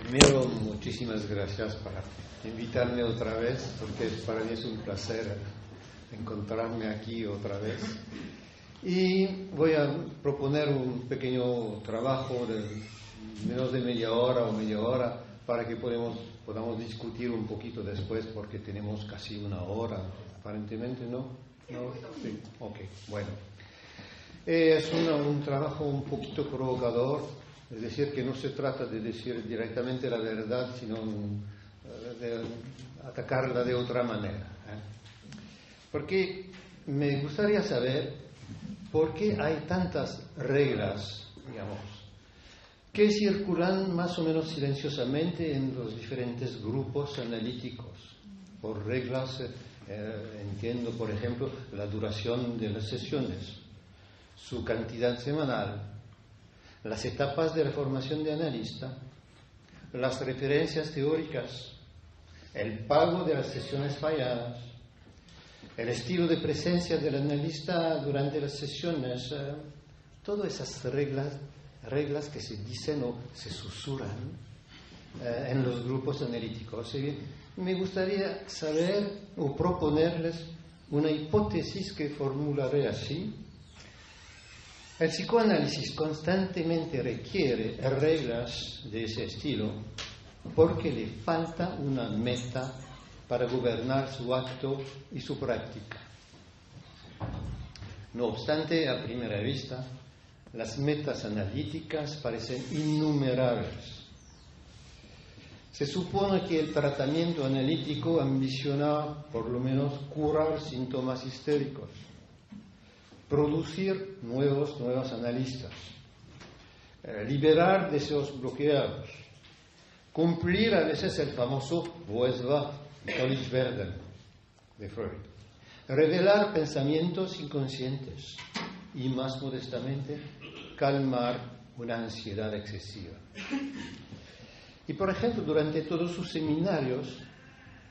Primero, muchísimas gracias por invitarme otra vez, porque para mí es un placer encontrarme aquí otra vez. Y voy a proponer un pequeño trabajo de menos de media hora o media hora para que podamos discutir un poquito después, porque tenemos casi una hora, aparentemente, ¿no? ¿No? Sí, ok, bueno. Es un trabajo un poquito provocador. Es decir, que no se trata de decir directamente la verdad, sino de atacarla de otra manera. Porque me gustaría saber por qué hay tantas reglas, digamos, que circulan más o menos silenciosamente en los diferentes grupos analíticos. Por reglas entiendo, por ejemplo, la duración de las sesiones, su cantidad semanal, las etapas de la formación de analista, las referencias teóricas, el pago de las sesiones falladas, el estilo de presencia del analista durante las sesiones, todas esas reglas que se dicen o se susurran en los grupos analíticos. Me gustaría saber o proponerles una hipótesis que formularé así. El psicoanálisis constantemente requiere reglas de ese estilo porque le falta una meta para gobernar su acto y su práctica. No obstante, a primera vista, las metas analíticas parecen innumerables. Se supone que el tratamiento analítico ambiciona por lo menos curar síntomas histéricos, producir nuevos analistas, liberar deseos bloqueados, cumplir a veces el famoso Voice-Werden de Freud, revelar pensamientos inconscientes y, más modestamente, calmar una ansiedad excesiva. Y, por ejemplo, durante todos sus seminarios,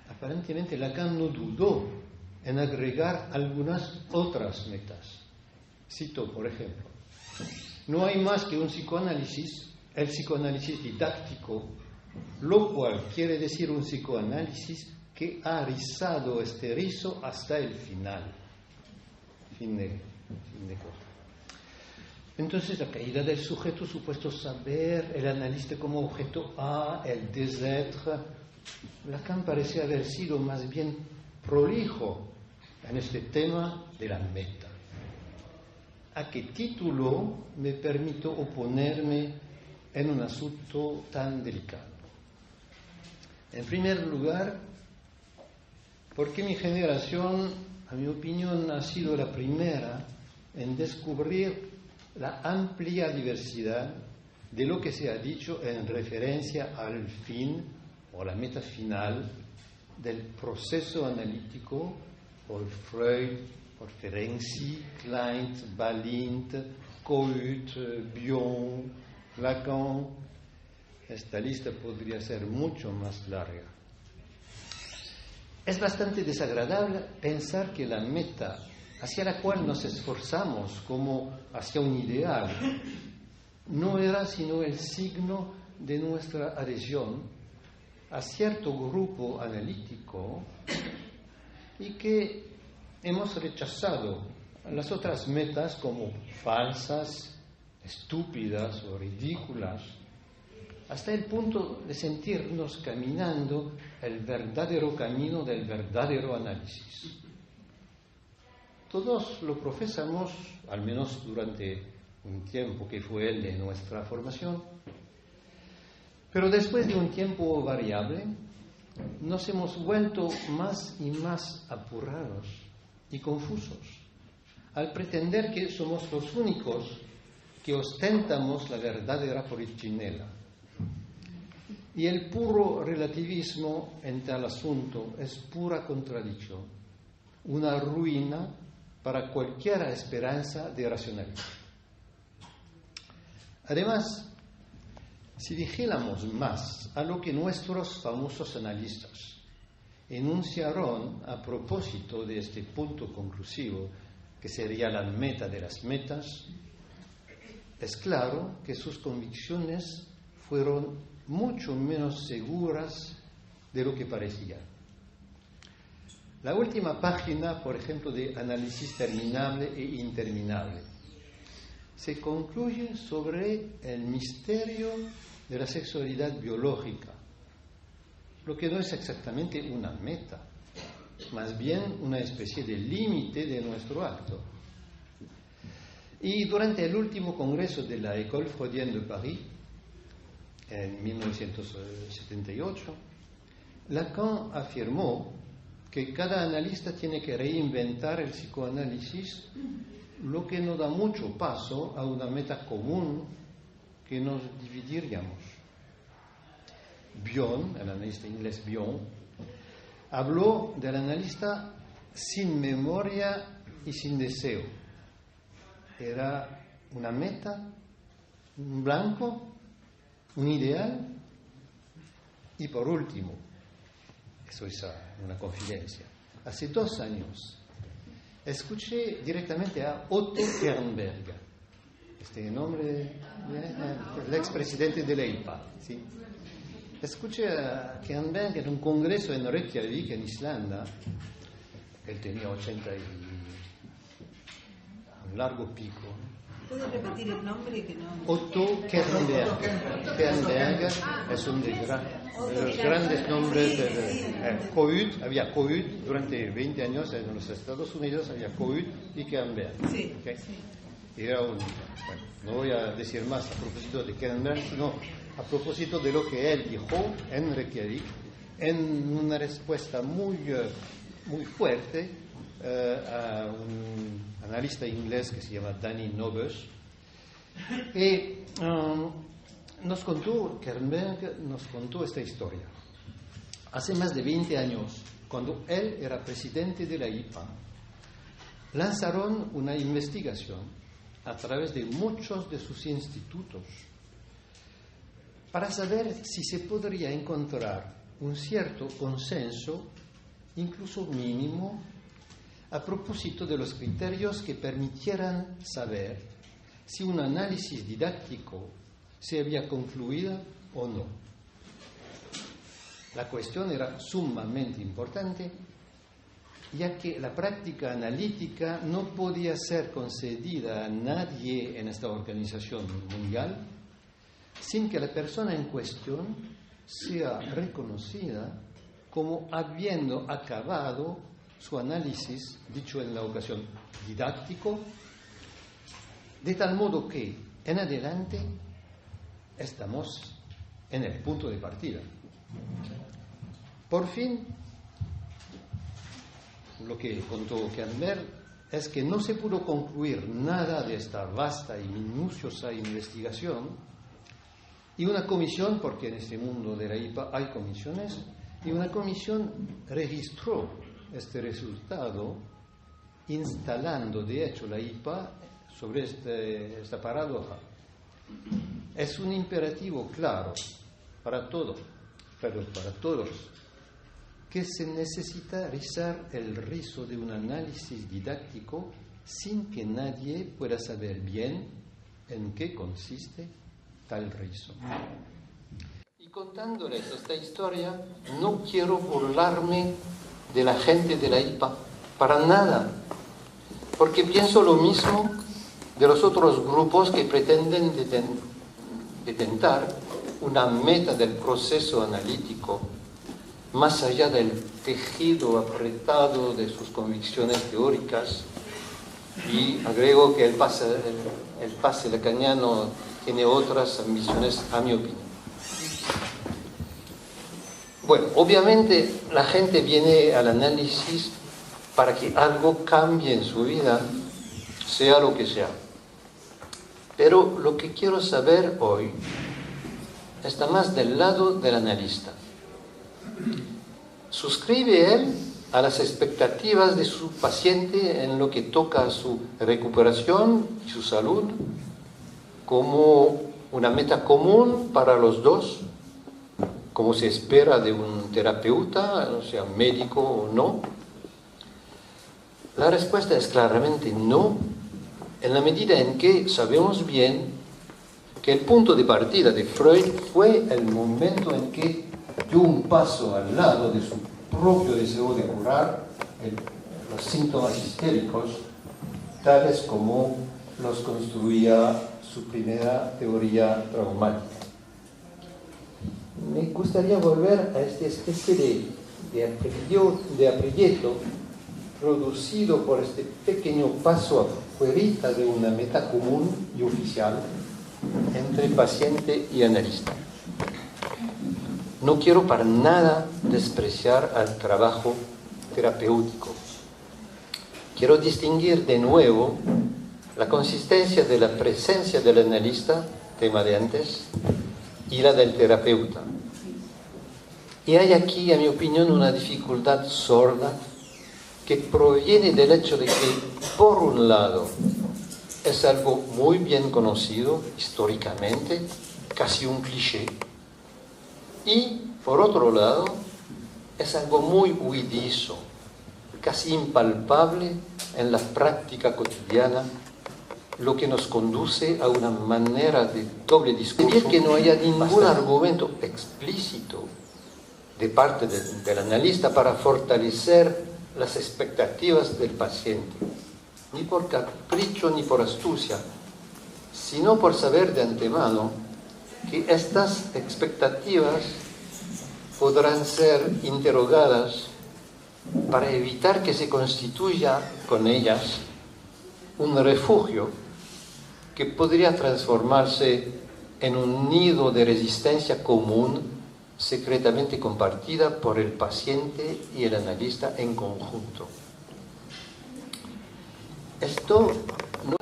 aparentemente Lacan no dudó en agregar algunas otras metas. Cito, por ejemplo, no hay más que un psicoanálisis, el psicoanálisis didáctico, lo cual quiere decir un psicoanálisis que ha rizado este rizo hasta el final. Fin de cosa. Entonces, la caída del sujeto, supuesto saber, el analista como objeto A, el des-être. Lacan parece haber sido más bien prolijo en este tema de la meta. ¿A qué título me permito oponerme en un asunto tan delicado? En primer lugar, porque mi generación, a mi opinión, ha sido la primera en descubrir la amplia diversidad de lo que se ha dicho en referencia al fin o la meta final del proceso analítico por Freud, por Ferenczi, Klein, Balint, Cohut, Bion, Lacan. Esta lista podría ser mucho más larga. Es bastante desagradable pensar que la meta hacia la cual nos esforzamos como hacia un ideal no era sino el signo de nuestra adhesión a cierto grupo analítico y que hemos rechazado las otras metas como falsas, estúpidas o ridículas, hasta el punto de sentirnos caminando el verdadero camino del verdadero análisis. Todos lo profesamos, al menos durante un tiempo que fue el de nuestra formación, pero después de un tiempo variable, nos hemos vuelto más y más apurados y confusos al pretender que somos los únicos que ostentamos la verdadera polichinela. Y el puro relativismo en tal asunto es pura contradicción, una ruina para cualquier esperanza de racionalidad. Además, si vigilamos más a lo que nuestros famosos analistas enunciaron a propósito de este punto conclusivo, que sería la meta de las metas, es claro que sus convicciones fueron mucho menos seguras de lo que parecía. La última página, por ejemplo, de Análisis terminable e interminable, se concluye sobre el misterio de la sexualidad biológica, lo que no es exactamente una meta, más bien una especie de límite de nuestro acto. Y durante el último congreso de la École Freudienne de París, en 1978, Lacan afirmó que cada analista tiene que reinventar el psicoanálisis, lo que no da mucho paso a una meta común que nos dividiríamos. Bion, el analista inglés Bion, habló del analista sin memoria y sin deseo. Era una meta, un blanco, un ideal y por último, eso es una confidencia, hace 2 años escuché directamente a Otto Kernberg, este nombre, el expresidente de la IPA, ¿sí? Escuché a Kernberg en un congreso en Reykjavik, en Islanda. Él tenía 80 y un largo pico. ¿Puedo repetir el nombre? Que no... Otto Kernberg. Kernberg es uno de los grandes nombres del Cohut. Había Cohut durante 20 años en los Estados Unidos, había Cohut y Kernberg. Sí, ¿Okay? sí. Era bueno, no voy a decir más a propósito de Kernberg, sino a propósito de lo que él dijo en Reykjavik, en una respuesta muy fuerte a un analista inglés que se llama Danny Nobles. Y Kernberg nos contó esta historia. Hace más de 20 años, cuando él era presidente de la IPA, lanzaron una investigación a través de muchos de sus institutos para saber si se podría encontrar un cierto consenso, incluso mínimo, a propósito de los criterios que permitieran saber si un análisis didáctico se había concluido o no. La cuestión era sumamente importante, ya que la práctica analítica no podía ser concedida a nadie en esta organización mundial sin que la persona en cuestión sea reconocida como habiendo acabado su análisis, dicho en la ocasión, didáctico, de tal modo que en adelante estamos en el punto de partida. Por fin, lo que contó Kernberg es que no se pudo concluir nada de esta vasta y minuciosa investigación, y una comisión, porque en este mundo de la IPA hay comisiones, y una comisión registró este resultado, instalando de hecho la IPA sobre esta paradoja. Es un imperativo claro para todos, que se necesita rizar el rizo de un análisis didáctico sin que nadie pueda saber bien en qué consiste tal rizo. Y contándoles esta historia, no quiero burlarme de la gente de la IPA, para nada, porque pienso lo mismo de los otros grupos que pretenden detentar una meta del proceso analítico más allá del tejido apretado de sus convicciones teóricas. Y agrego que el pase lacaniano tiene otras ambiciones, a mi opinión. Bueno, obviamente la gente viene al análisis para que algo cambie en su vida, sea lo que sea. Pero lo que quiero saber hoy está más del lado del analista. ¿Suscribe él a las expectativas de su paciente en lo que toca a su recuperación y su salud como una meta común para los dos, como se espera de un terapeuta, sea médico o no? La respuesta es claramente no, en la medida en que sabemos bien que el punto de partida de Freud fue el momento en que dio un paso al lado de su propio deseo de curar los síntomas histéricos, tales como los construía su primera teoría traumática. Me gustaría volver a esta especie de aprieto producido por este pequeño paso afuera de una meta común y oficial entre paciente y analista. No quiero para nada despreciar al trabajo terapéutico. Quiero distinguir de nuevo la consistencia de la presencia del analista, tema de antes, y la del terapeuta. Y hay aquí, a mi opinión, una dificultad sorda que proviene del hecho de que, por un lado, es algo muy bien conocido históricamente, casi un cliché, y, por otro lado, es algo muy huidizo, casi impalpable en la práctica cotidiana, lo que nos conduce a una manera de doble discurso. Es que no haya ningún argumento explícito de parte del analista para fortalecer las expectativas del paciente, ni por capricho ni por astucia, sino por saber de antemano que estas expectativas podrán ser interrogadas para evitar que se constituya con ellas un refugio que podría transformarse en un nido de resistencia común secretamente compartida por el paciente y el analista en conjunto. Esto no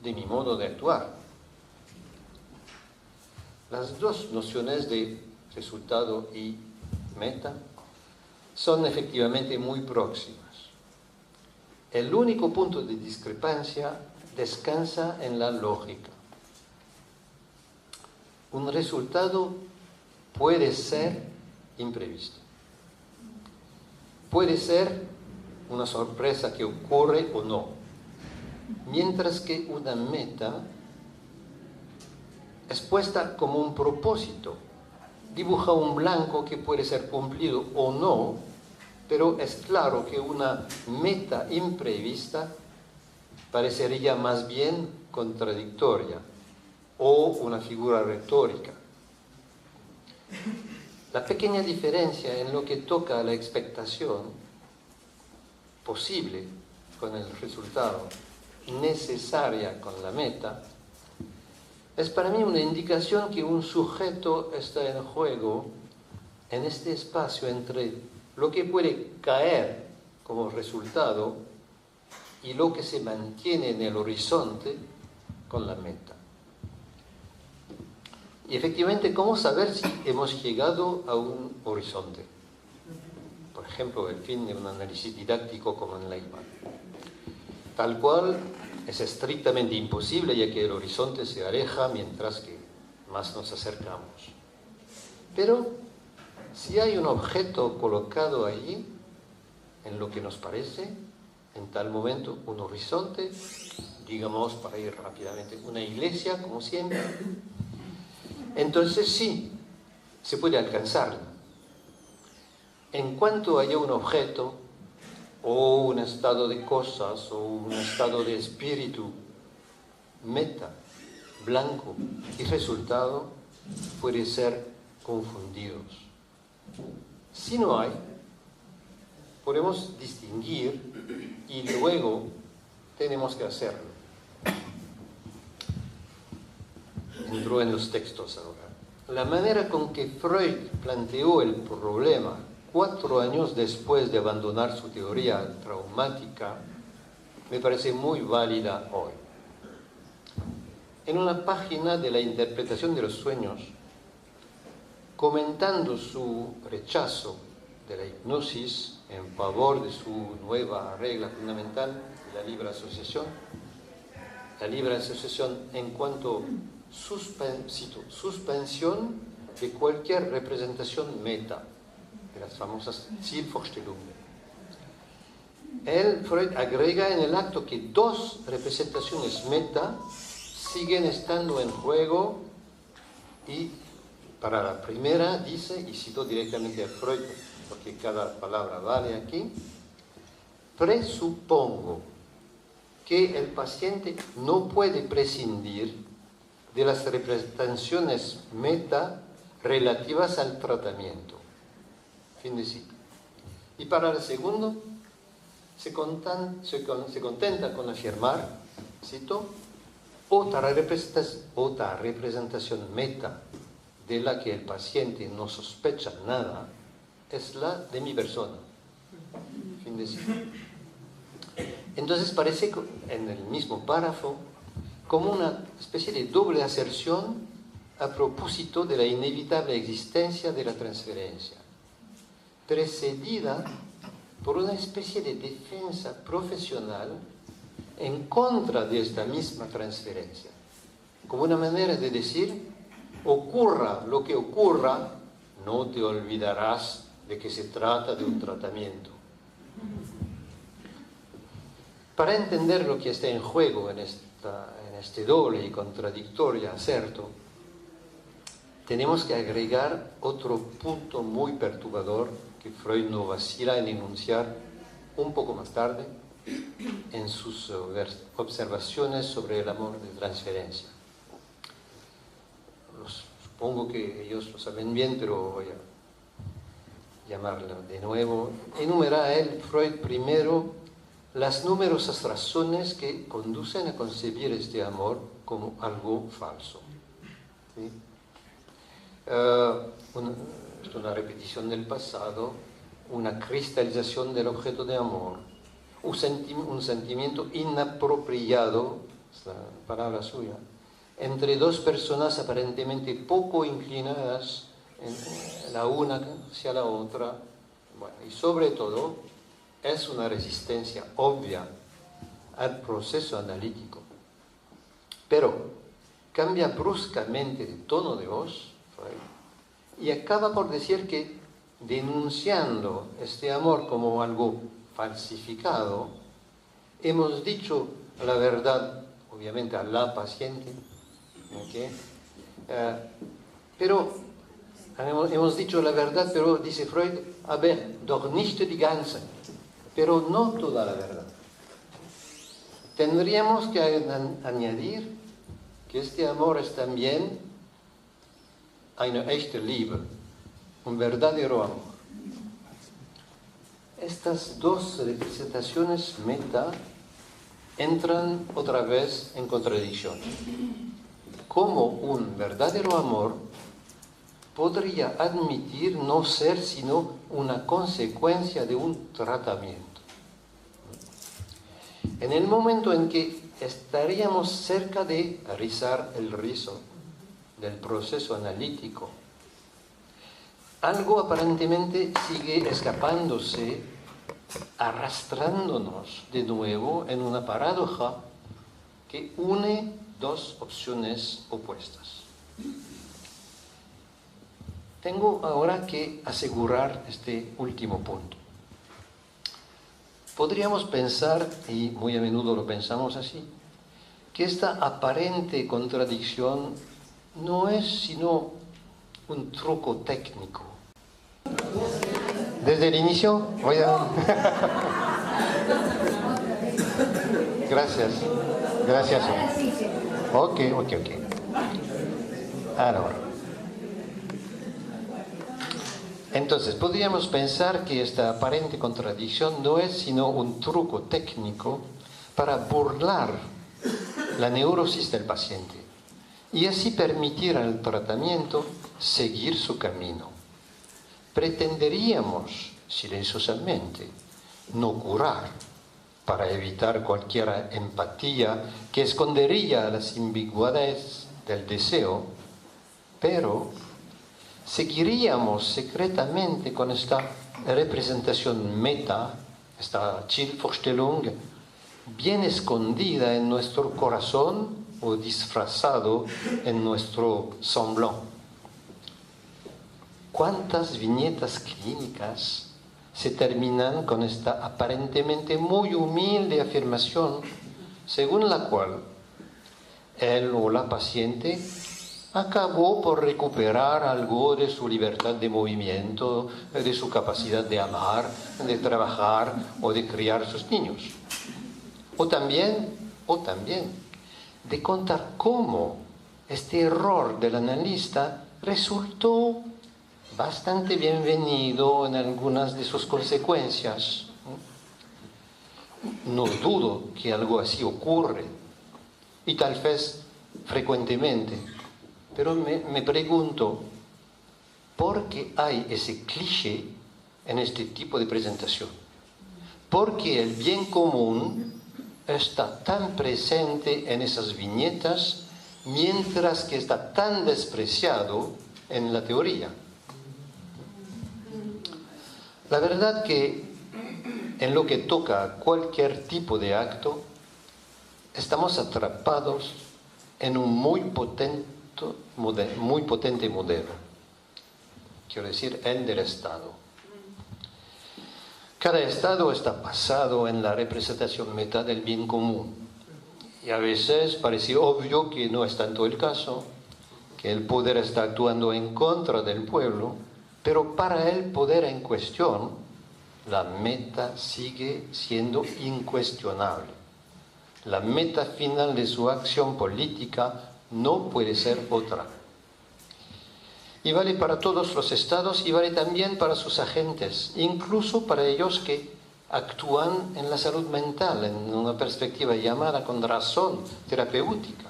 de mi modo de actuar. Las dos nociones de resultado y meta son efectivamente muy próximas. El único punto de discrepancia descansa en la lógica. Un resultado puede ser imprevisto. Puede ser una sorpresa que ocurre o no. Mientras que una meta es puesta como un propósito, dibuja un blanco que puede ser cumplido o no, pero es claro que una meta imprevista parecería más bien contradictoria o una figura retórica. La pequeña diferencia en lo que toca a la expectación posible con el resultado, necesaria con la meta, es para mí una indicación que un sujeto está en juego en este espacio entre lo que puede caer como resultado y lo que se mantiene en el horizonte con la meta. Y efectivamente, ¿cómo saber si hemos llegado a un horizonte? Por ejemplo, el fin de un análisis didáctico como en Leiva. Tal cual es estrictamente imposible, ya que el horizonte se aleja mientras que más nos acercamos. Pero si hay un objeto colocado allí, en lo que nos parece, en tal momento, un horizonte, digamos, para ir rápidamente, una iglesia, como siempre, entonces sí, se puede alcanzarla. En cuanto haya un objeto, o un estado de cosas o un estado de espíritu, meta, blanco y resultado puede ser confundidos. Si no hay, podemos distinguir y luego tenemos que hacerlo. Entro en los textos ahora. La manera con que Freud planteó el problema 4 años después de abandonar su teoría traumática me parece muy válida hoy. En una página de la interpretación de los sueños, comentando su rechazo de la hipnosis en favor de su nueva regla fundamental, la libre asociación en cuanto suspensión de cualquier representación meta, de las famosas Zielvorstellungen. Freud agrega en el acto que 2 representaciones meta siguen estando en juego y para la primera dice, y cito directamente a Freud porque cada palabra vale aquí, presupongo que el paciente no puede prescindir de las representaciones meta relativas al tratamiento. Fin de cita. Y para el segundo, se contenta con afirmar, cito, otra representación meta de la que el paciente no sospecha nada es la de mi persona. Fin de cita. Entonces parece en el mismo párrafo como una especie de doble aserción a propósito de la inevitable existencia de la transferencia, precedida por una especie de defensa profesional en contra de esta misma transferencia, como una manera de decir, ocurra lo que ocurra, no te olvidarás de que se trata de un tratamiento. Para entender lo que está en juego en este doble y contradictorio aserto, tenemos que agregar otro punto muy perturbador que Freud no vacila en enunciar un poco más tarde en sus observaciones sobre el amor de transferencia. Supongo que ellos lo saben bien, pero voy a llamarlo de nuevo. Enumera Freud primero las numerosas razones que conducen a concebir este amor como algo falso. ¿Sí? Una repetición del pasado, una cristalización del objeto de amor, un sentimiento inapropiado, es la palabra suya, entre 2 personas aparentemente poco inclinadas la una hacia la otra, bueno, y sobre todo es una resistencia obvia al proceso analítico. Pero cambia bruscamente de tono de voz y acaba por decir que, denunciando este amor como algo falsificado, hemos dicho la verdad, obviamente a la paciente, ¿okay? Pero hemos dicho la verdad, pero dice Freud, doch nicht die ganze, pero no toda la verdad. Tendríamos que añadir que este amor es también eine echte Liebe, un verdadero amor. Estas 2 representaciones meta entran otra vez en contradicción. Como un verdadero amor podría admitir no ser sino una consecuencia de un tratamiento. En el momento en que estaríamos cerca de rizar el rizo del proceso analítico, algo aparentemente sigue escapándose, arrastrándonos de nuevo en una paradoja que une 2 opciones opuestas. Tengo ahora que asegurar este último punto. Podríamos pensar, y muy a menudo lo pensamos así, que esta aparente contradicción no es sino un truco técnico. Desde el inicio voy a... Gracias. Gracias. Ok. Ahora. Entonces, podríamos pensar que esta aparente contradicción no es sino un truco técnico para burlar la neurosis del paciente y así permitir al tratamiento seguir su camino. Pretenderíamos, silenciosamente, no curar para evitar cualquier empatía que escondería las ambigüedades del deseo, pero seguiríamos secretamente con esta representación meta, esta Zielvorstellung, bien escondida en nuestro corazón o disfrazado en nuestro semblant. ¿Cuántas viñetas clínicas se terminan con esta aparentemente muy humilde afirmación según la cual él o la paciente acabó por recuperar algo de su libertad de movimiento, de su capacidad de amar, de trabajar o de criar sus niños? O también de contar cómo este error del analista resultó bastante bienvenido en algunas de sus consecuencias. No dudo que algo así ocurre, y tal vez frecuentemente, pero me pregunto, ¿por qué hay ese cliché en este tipo de presentación? ¿Por qué el bien común está tan presente en esas viñetas, mientras que está tan despreciado en la teoría? La verdad que en lo que toca a cualquier tipo de acto, estamos atrapados en un muy potente modelo. Quiero decir, el del Estado. Cada Estado está basado en la representación meta del bien común. Y a veces parece obvio que no es tanto el caso, que el poder está actuando en contra del pueblo, pero para el poder en cuestión, la meta sigue siendo incuestionable. La meta final de su acción política no puede ser otra. Y vale para todos los estados y vale también para sus agentes, incluso para ellos que actúan en la salud mental, en una perspectiva llamada con razón terapéutica.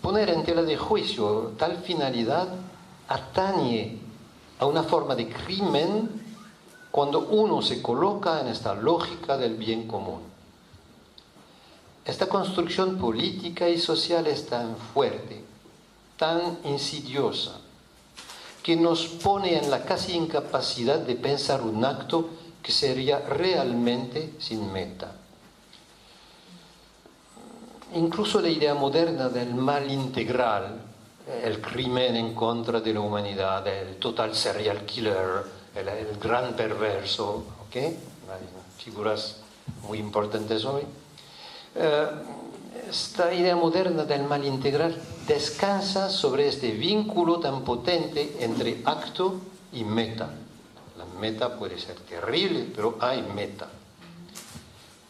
Poner en tela de juicio tal finalidad atañe a una forma de crimen cuando uno se coloca en esta lógica del bien común. Esta construcción política y social es tan fuerte, tan insidiosa, que nos pone en la casi incapacidad de pensar un acto que sería realmente sin meta. Incluso la idea moderna del mal integral, el crimen en contra de la humanidad, el total serial killer, el gran perverso, ¿ok? Hay figuras muy importantes hoy. Esta idea moderna del mal integral descansa sobre este vínculo tan potente entre acto y meta. La meta puede ser terrible, pero hay meta.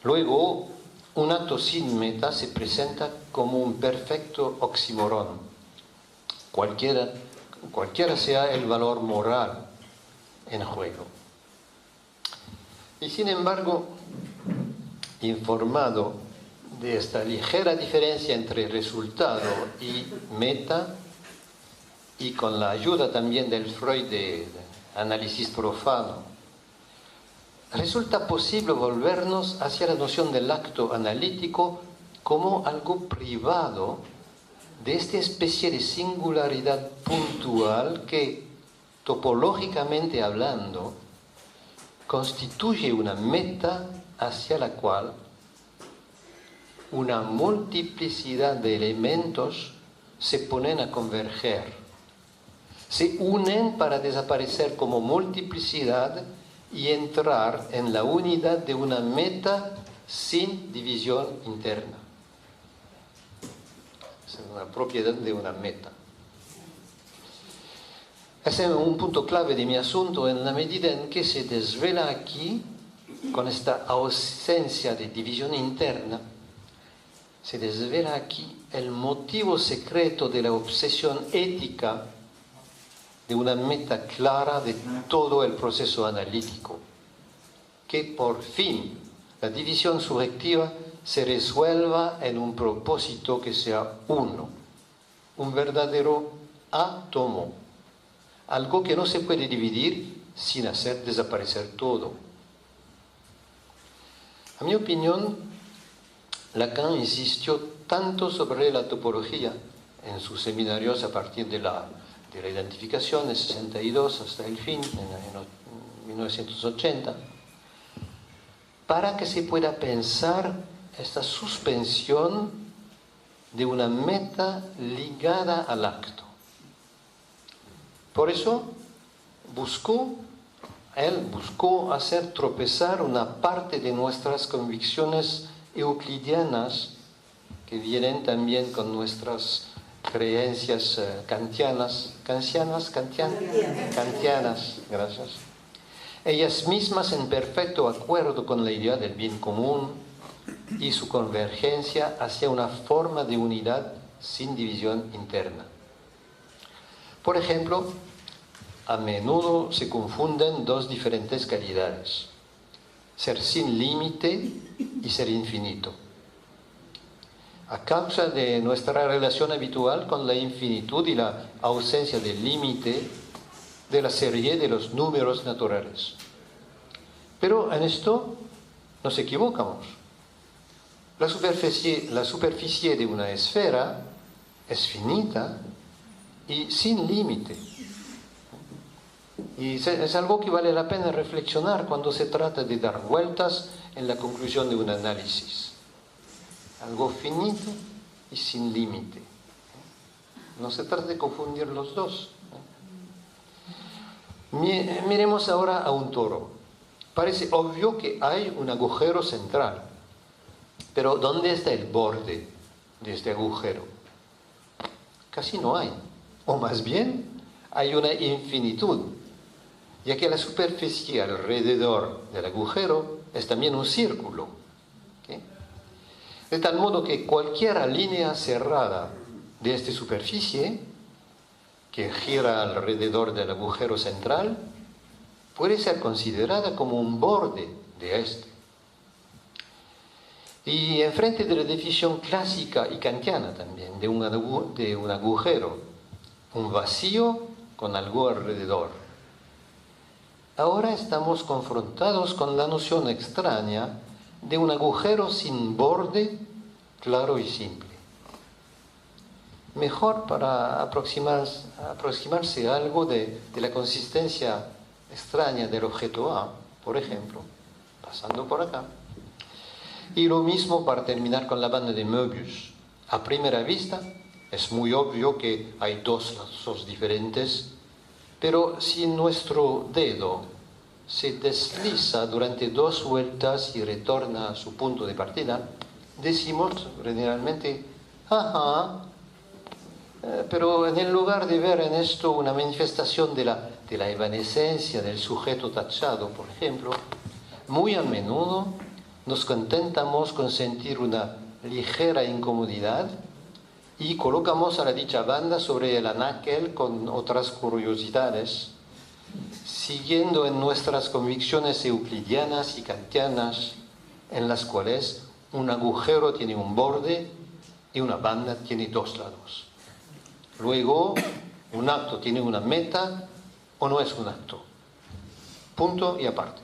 Luego, un acto sin meta se presenta como un perfecto oxímoron. Cualquiera sea el valor moral en juego. Y sin embargo, informado de esta ligera diferencia entre resultado y meta, y con la ayuda también del Freud de análisis profano, resulta posible volvernos hacia la noción del acto analítico como algo privado de esta especie de singularidad puntual que, topológicamente hablando, constituye una meta hacia la cual una multiplicidad de elementos se ponen a converger, se unen para desaparecer como multiplicidad y entrar en la unidad de una meta sin división interna. Es una propiedad de una meta. Ese es un punto clave de mi asunto en la medida en que se desvela aquí con esta ausencia de división interna, se desvela aquí el motivo secreto de la obsesión ética de una meta clara de todo el proceso analítico, que por fin la división subjetiva se resuelva en un propósito que sea uno, un verdadero átomo, algo que no se puede dividir sin hacer desaparecer todo. A mi opinión, Lacan insistió tanto sobre la topología en sus seminarios a partir de la identificación de 62 hasta el fin, en 1980, para que se pueda pensar esta suspensión de una meta ligada al acto. Por eso él buscó hacer tropezar una parte de nuestras convicciones euclidianas que vienen también con nuestras creencias kantianas, gracias. Ellas mismas en perfecto acuerdo con la idea del bien común y su convergencia hacia una forma de unidad sin división interna. Por ejemplo, a menudo se confunden dos diferentes calidades: ser sin límite y ser infinito, a causa de nuestra relación habitual con la infinitud y la ausencia de límite de la serie de los números naturales. Pero en esto nos equivocamos. La superficie de una esfera es finita y sin límite. Y es algo que vale la pena reflexionar cuando se trata de dar vueltas en la conclusión de un análisis. Algo finito y sin límite. No se trata de confundir los dos. Miremos ahora a un toro. Parece obvio que hay un agujero central, pero ¿dónde está el borde de este agujero? Casi no hay, o más bien hay una infinitud, ya que la superficie alrededor del agujero es también un círculo. ¿Okay? De tal modo que cualquier línea cerrada de esta superficie que gira alrededor del agujero central puede ser considerada como un borde de este. Y enfrente de la definición clásica y kantiana también de un agujero, un vacío con algo alrededor. Ahora estamos confrontados con la noción extraña de un agujero sin borde, claro y simple. Mejor para aproximarse a algo de la consistencia extraña del objeto A, por ejemplo, pasando por acá. Y lo mismo para terminar con la banda de Möbius. A primera vista es muy obvio que hay dos lazos diferentes, pero si nuestro dedo se desliza durante dos vueltas y retorna a su punto de partida, decimos generalmente, ajá, pero en lugar de ver en esto una manifestación de la evanescencia del sujeto tachado, por ejemplo, muy a menudo nos contentamos con sentir una ligera incomodidad y colocamos a la dicha banda sobre el anaquel con otras curiosidades, siguiendo en nuestras convicciones euclidianas y kantianas, en las cuales un agujero tiene un borde y una banda tiene dos lados. Luego, un acto tiene una meta o no es un acto. Punto y aparte.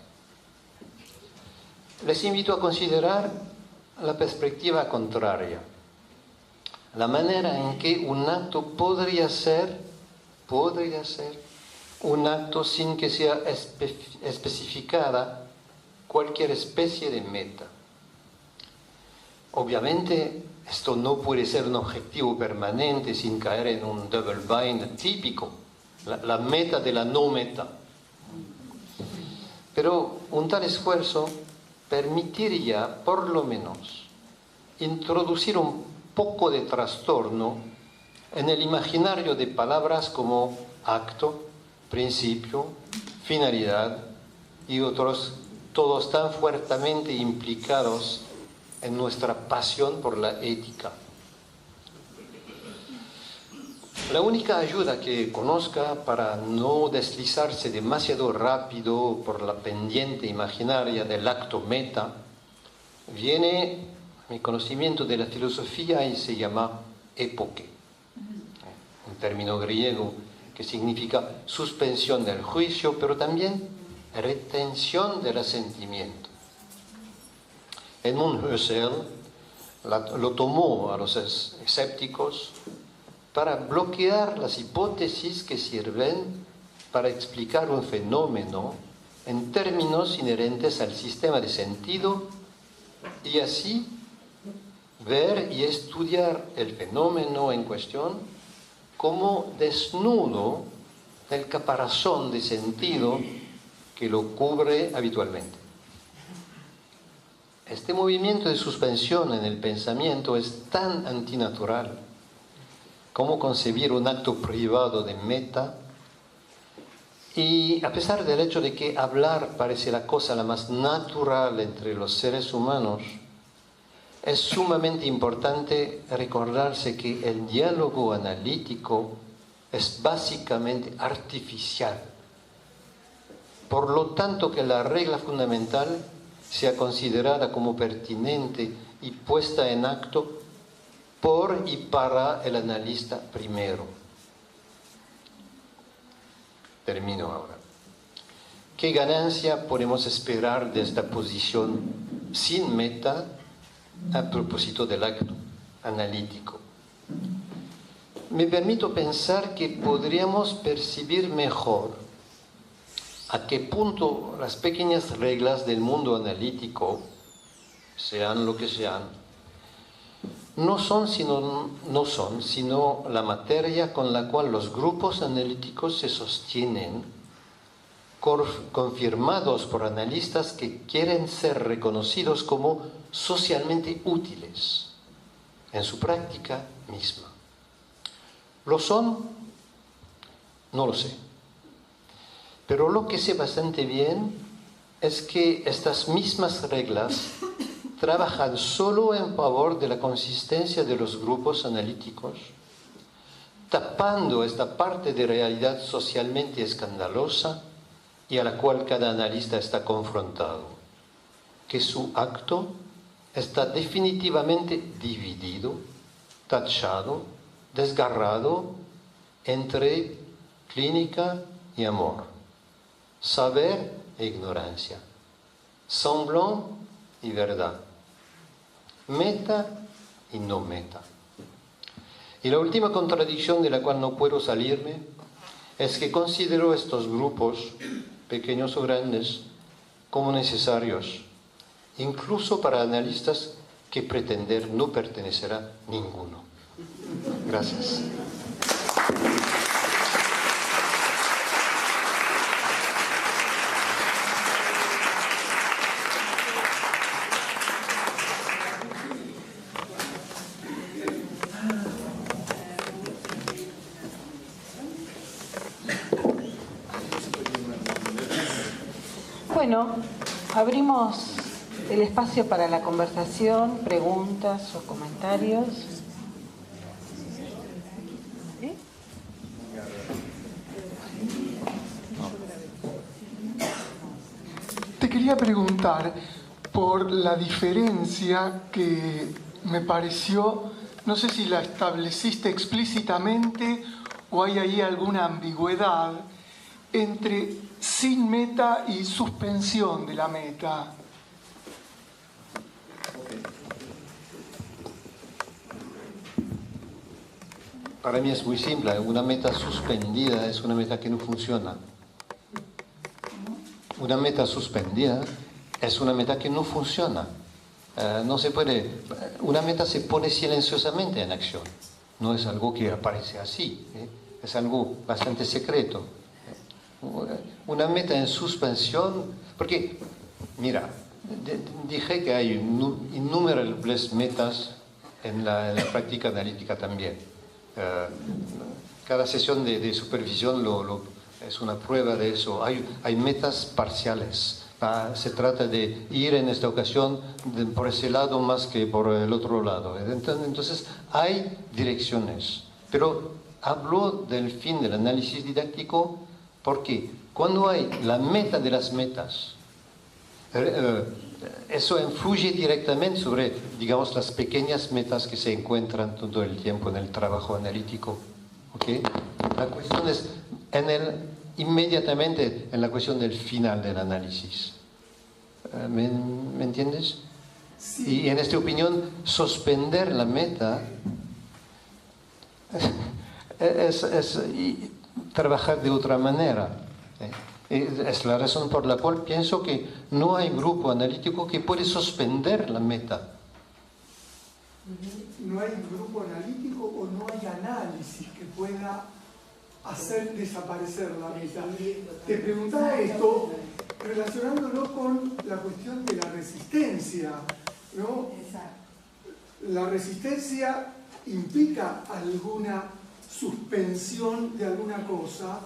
Les invito a considerar la perspectiva contraria. La manera en que un acto podría ser un acto sin que sea especificada cualquier especie de meta. Obviamente, esto no puede ser un objetivo permanente sin caer en un double bind típico, la meta de la no meta. Pero un tal esfuerzo permitiría, por lo menos, introducir un poco de trastorno en el imaginario de palabras como acto, principio, finalidad y otros todos tan fuertemente implicados en nuestra pasión por la ética. La única ayuda que conozca para no deslizarse demasiado rápido por la pendiente imaginaria del acto meta viene mi conocimiento de la filosofía y se llama époque, un término griego que significa suspensión del juicio, pero también retención del asentimiento. Edmund Husserl lo tomó a los escépticos para bloquear las hipótesis que sirven para explicar un fenómeno en términos inherentes al sistema de sentido y así ver y estudiar el fenómeno en cuestión como desnudo del caparazón de sentido que lo cubre habitualmente. Este movimiento de suspensión en el pensamiento es tan antinatural como concebir un acto privado de meta, y a pesar del hecho de que hablar parece la cosa la más natural entre los seres humanos, es sumamente importante recordarse que el diálogo analítico es básicamente artificial. Por lo tanto, que la regla fundamental sea considerada como pertinente y puesta en acto por y para el analista primero. Termino ahora. ¿Qué ganancia podemos esperar de esta posición sin meta a propósito del acto analítico? Me permito pensar que podríamos percibir mejor a qué punto las pequeñas reglas del mundo analítico, sean lo que sean, no son sino la materia con la cual los grupos analíticos se sostienen, confirmados por analistas que quieren ser reconocidos como socialmente útiles en su práctica misma. ¿Lo son? No lo sé. Pero lo que sé bastante bien es que estas mismas reglas trabajan solo en favor de la consistencia de los grupos analíticos, tapando esta parte de realidad socialmente escandalosa y a la cual cada analista está confrontado, que su acto está definitivamente dividido, tachado, desgarrado entre clínica y amor, saber e ignorancia, semblant y verdad, meta y no meta. Y la última contradicción de la cual no puedo salirme es que considero estos grupos, pequeños o grandes, como necesarios, incluso para analistas que pretender no pertenecer a ninguno. Gracias. Bueno, abrimos el espacio para la conversación, preguntas o comentarios. ¿Sí? Te quería preguntar por la diferencia que me pareció, no sé si la estableciste explícitamente o hay ahí alguna ambigüedad entre sin meta y suspensión de la meta. Para mí es muy simple, una meta suspendida es una meta que no funciona. Una meta suspendida es una meta que no funciona. No se puede, una meta se pone silenciosamente en acción, no es algo que aparece así, es algo bastante secreto. Una meta en suspensión, porque, mira, dije que hay innumerables metas en la práctica analítica también. Cada sesión de supervisión es una prueba de eso. Hay metas parciales, se trata de ir en esta ocasión por ese lado más que por el otro lado. Entonces hay direcciones, pero hablo del fin del análisis didáctico porque cuando hay la meta de las metas, eso influye directamente sobre, digamos, las pequeñas metas que se encuentran todo el tiempo en el trabajo analítico. ¿Okay? La cuestión es inmediatamente en la cuestión del final del análisis. ¿Me entiendes? Sí. Y en esta opinión, suspender la meta es trabajar de otra manera. Es la razón por la cual pienso que no hay grupo analítico que puede suspender la meta. No hay grupo analítico o no hay análisis que pueda hacer desaparecer la meta. Te preguntaba esto relacionándolo con la cuestión de la resistencia, ¿no? La resistencia implica alguna suspensión de alguna cosa,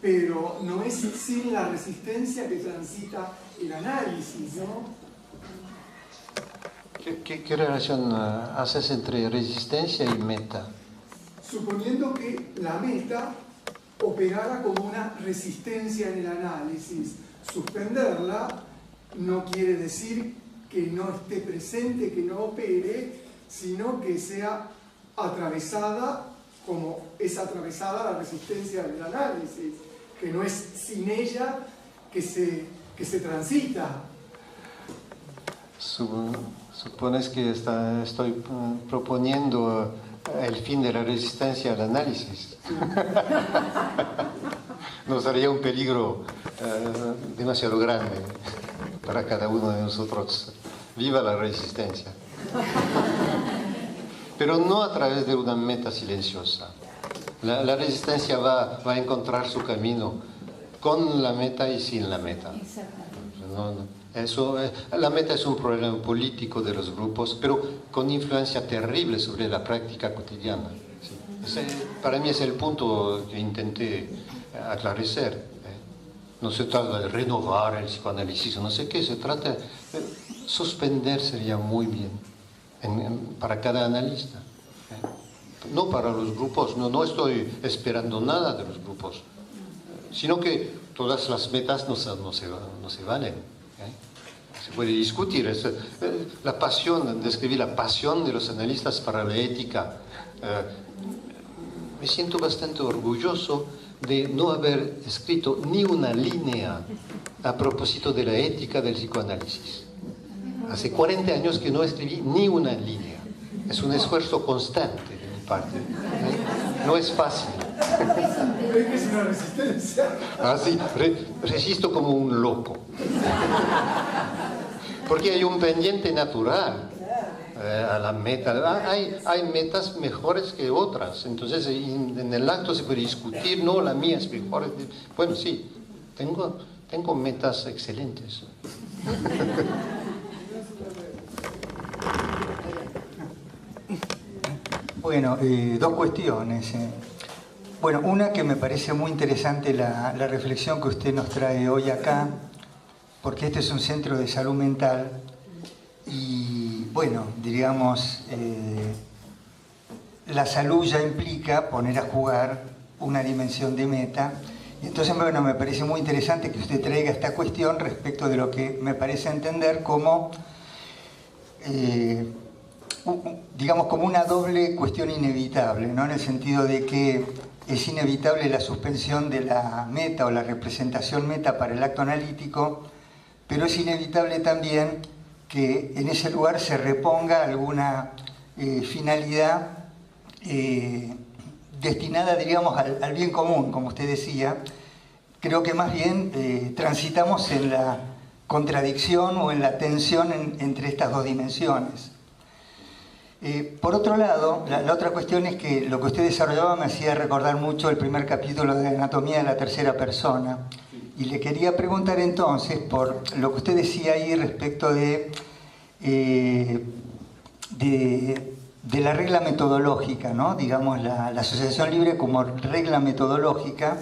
pero no es sin la resistencia que transita el análisis, ¿no? ¿Qué relación haces entre resistencia y meta? Suponiendo que la meta operara como una resistencia en el análisis, suspenderla no quiere decir que no esté presente, que no opere, sino que sea atravesada como es atravesada la resistencia del análisis, que no es sin ella que se transita. Supones que estoy proponiendo el fin de la resistencia al análisis. No sería un peligro demasiado grande para cada uno de nosotros. Viva la resistencia. Pero no a través de una meta silenciosa. La resistencia va a encontrar su camino con la meta y sin la meta. La meta es un problema político de los grupos, pero con influencia terrible sobre la práctica cotidiana. ¿Sí? Para mí es el punto que intenté aclarecer. No se trata de renovar el psicoanálisis, no sé qué, se trata de suspender, sería muy bien para cada analista. No para los grupos, no estoy esperando nada de los grupos, sino que todas las metas no se valen. Se puede discutir. La pasión, describí la pasión de los analistas para la ética. Me siento bastante orgulloso de no haber escrito ni una línea a propósito de la ética del psicoanálisis. Hace 40 años que no escribí ni una línea. Es un esfuerzo constante de mi parte. No es fácil. Es una resistencia. Así, resisto como un loco. Porque hay un pendiente natural a la meta. Hay metas mejores que otras. Entonces, en el acto se puede discutir, no, la mía es mejor. Bueno, sí, tengo metas excelentes. Bueno, dos cuestiones. Bueno, una que me parece muy interesante la reflexión que usted nos trae hoy acá, porque este es un centro de salud mental y, bueno, digamos, la salud ya implica poner a jugar una dimensión de meta. Y entonces, bueno, me parece muy interesante que usted traiga esta cuestión respecto de lo que me parece entender como, digamos, como una doble cuestión inevitable, ¿no? En el sentido de que es inevitable la suspensión de la meta o la representación meta para el acto analítico, pero es inevitable también que en ese lugar se reponga alguna finalidad destinada, digamos, al bien común, como usted decía. Creo que más bien transitamos en la contradicción o en la tensión entre estas dos dimensiones. Por otro lado, la otra cuestión es que lo que usted desarrollaba me hacía recordar mucho el primer capítulo de Anatomía de la Tercera Persona. Y le quería preguntar entonces por lo que usted decía ahí respecto de la regla metodológica, ¿no? Digamos, la asociación libre como regla metodológica,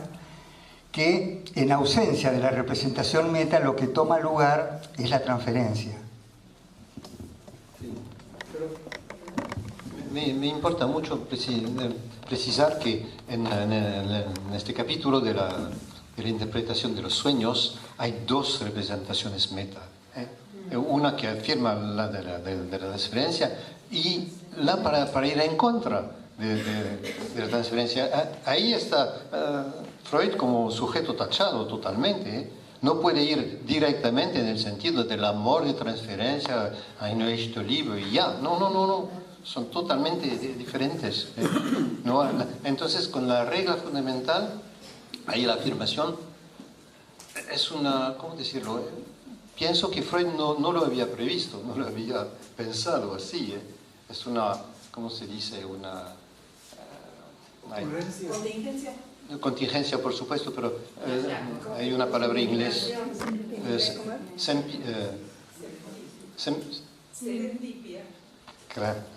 que en ausencia de la representación meta lo que toma lugar es la transferencia. Me importa mucho precisar que en este capítulo de la interpretación de los sueños hay dos representaciones meta. Una que afirma la de la transferencia y la para ir en contra de la transferencia. Ahí está Freud como sujeto tachado totalmente. No puede ir directamente en el sentido del amor de transferencia, hay no hecho libre y ya. No. Son totalmente diferentes. ¿No? Entonces, con la regla fundamental, ahí la afirmación es una, ¿cómo decirlo? Pienso que Freud no lo había previsto, no lo había pensado así. Es una, ¿cómo se dice? Una contingencia, por supuesto, pero hay una palabra en inglés. Serendipia.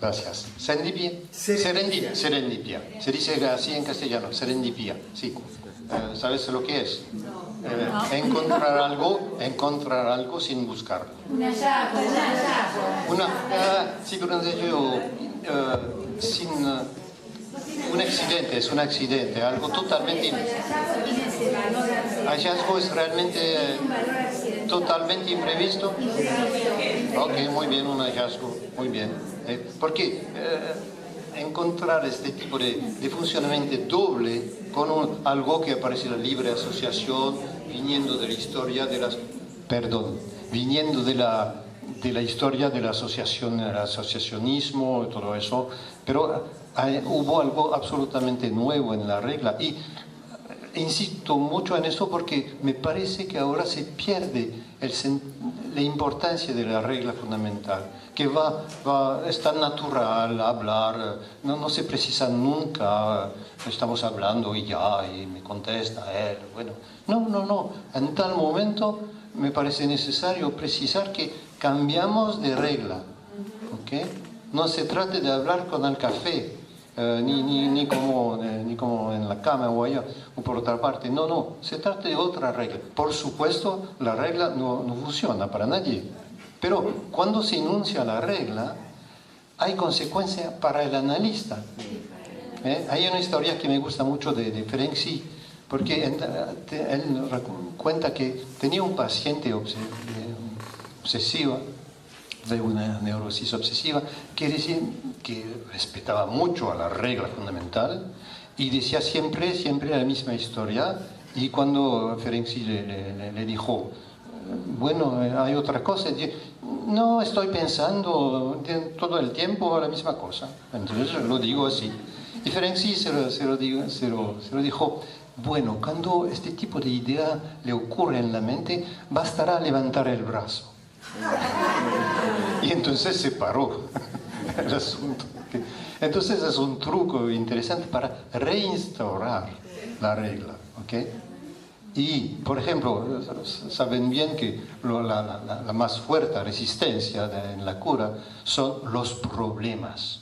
Gracias. Serendipia. Se dice así en castellano, serendipia. Sí. ¿Sabes lo que es? Encontrar algo sin buscarlo. Sí, pero sin un accidente, algo totalmente. Hallazgo es realmente totalmente imprevisto. Ok, muy bien, un hallazgo, muy bien. Porque encontrar este tipo de funcionamiento doble con algo que aparece en la libre asociación, viniendo de la historia viniendo de la historia del asociacionismo y todo eso, pero hubo algo absolutamente nuevo en la regla. Y insisto mucho en eso porque me parece que ahora se pierde la importancia de la regla fundamental, que es tan natural hablar, no se precisa nunca, estamos hablando y ya, y me contesta él. Bueno, no, en tal momento me parece necesario precisar que cambiamos de regla, ¿ok? No se trate de hablar con el café, ni como en la cama o allá, o por otra parte. No, se trata de otra regla. Por supuesto, la regla no funciona para nadie, pero cuando se enuncia la regla, hay consecuencia para el analista. Hay una historia que me gusta mucho de Ferenczi, porque él cuenta que tenía un paciente obsesivo, de una neurosis obsesiva, que decía que respetaba mucho a la regla fundamental y decía siempre la misma historia. Y cuando Ferenczi le dijo, bueno, hay otra cosa, dice, no, estoy pensando todo el tiempo la misma cosa, entonces lo digo así. Y Ferenczi se lo dijo, bueno, cuando este tipo de idea le ocurre en la mente, bastará levantar el brazo. Y entonces se paró el asunto. Entonces es un truco interesante para reinstaurar la regla, ¿ok? Y, por ejemplo, saben bien que la más fuerte resistencia en la cura son los problemas.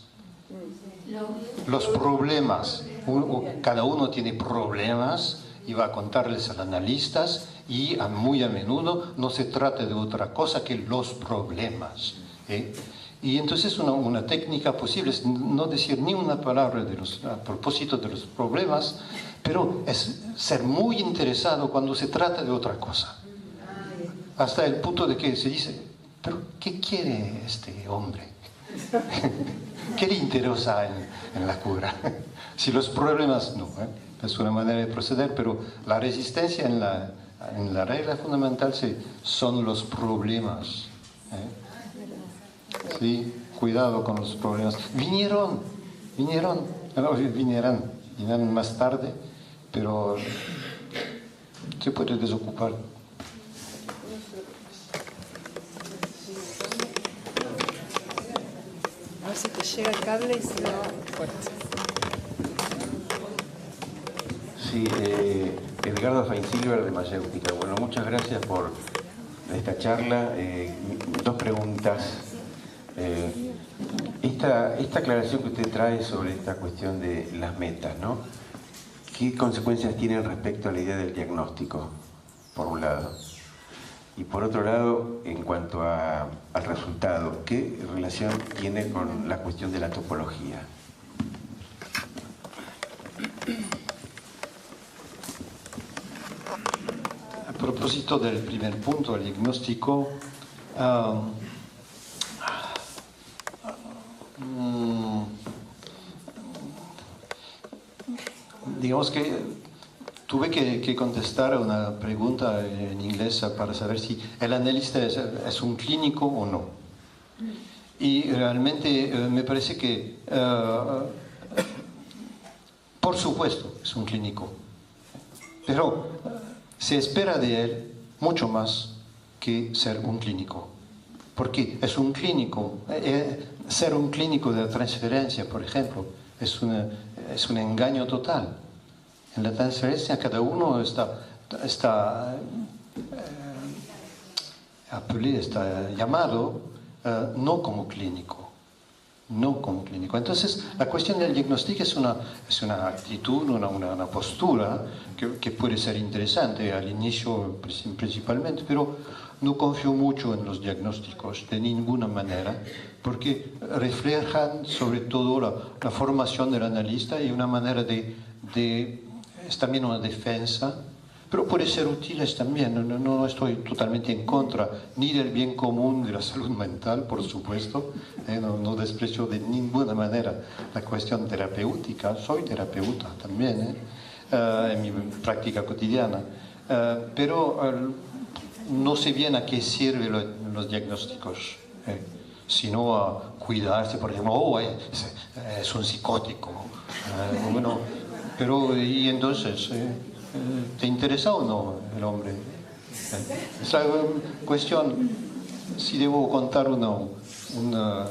Los problemas. Cada uno tiene problemas y va a contarles al analista, y muy a menudo no se trata de otra cosa que los problemas. Y entonces una técnica posible es no decir ni una palabra a propósito de los problemas, pero es ser muy interesado cuando se trata de otra cosa. Hasta el punto de que se dice, ¿pero qué quiere este hombre? ¿Qué le interesa en la cura? Si los problemas no, es una manera de proceder, pero la resistencia en la regla fundamental son los problemas. Sí, cuidado con los problemas. Vinieron más tarde, pero se puede desocupar. A ver si te llega el cable y si no, fuerte. Sí, Edgardo Feinsilver de Mayéutica. Bueno, muchas gracias por esta charla. Dos preguntas. Esta aclaración que usted trae sobre esta cuestión de las metas, ¿no? ¿qué consecuencias tienen respecto a la idea del diagnóstico, por un lado? Y por otro lado, en cuanto al resultado, ¿qué relación tiene con la cuestión de la topología? A propósito del primer punto, el diagnóstico, digamos que tuve que contestar a una pregunta en inglés para saber si el analista es un clínico o no. Y realmente me parece que, por supuesto, es un clínico, pero se espera de él mucho más que ser un clínico. Porque es un clínico, ser un clínico de la transferencia, por ejemplo, es un engaño total. En la transferencia cada uno está llamado no como clínico. No como clínico. Entonces, la cuestión del diagnóstico es una actitud, una postura que puede ser interesante al inicio principalmente, pero no confío mucho en los diagnósticos de ninguna manera, porque reflejan sobre todo la formación del analista y una manera es también una defensa, pero puede ser útiles también. No estoy totalmente en contra ni del bien común de la salud mental, por supuesto, no desprecio de ninguna manera la cuestión terapéutica. Soy terapeuta también en mi práctica cotidiana, pero no sé bien a qué sirven los diagnósticos, sino a cuidarse, por ejemplo, es un psicótico. Bueno, pero y entonces, ¿te interesa o no el hombre? Es la cuestión, si debo contar una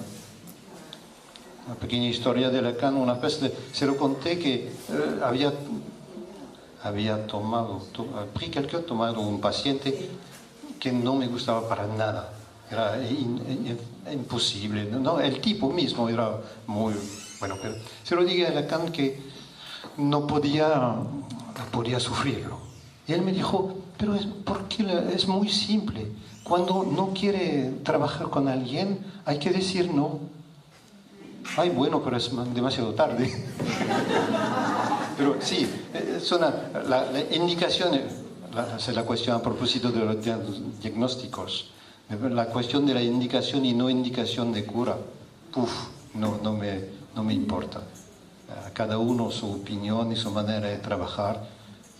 pequeña historia de Lacan. Una vez se lo conté que había tomado un paciente que no me gustaba para nada. Era imposible, ¿no? El tipo mismo era muy bueno, pero se lo dije a Lacan que no podía sufrirlo. Y él me dijo, pero porque es muy simple. Cuando no quiere trabajar con alguien, hay que decir no. Ay, bueno, pero es demasiado tarde. Pero sí, la indicación, es la cuestión a propósito de los diagnósticos. La cuestión de la indicación y no indicación de cura, no me importa. A cada uno su opinión y su manera de trabajar.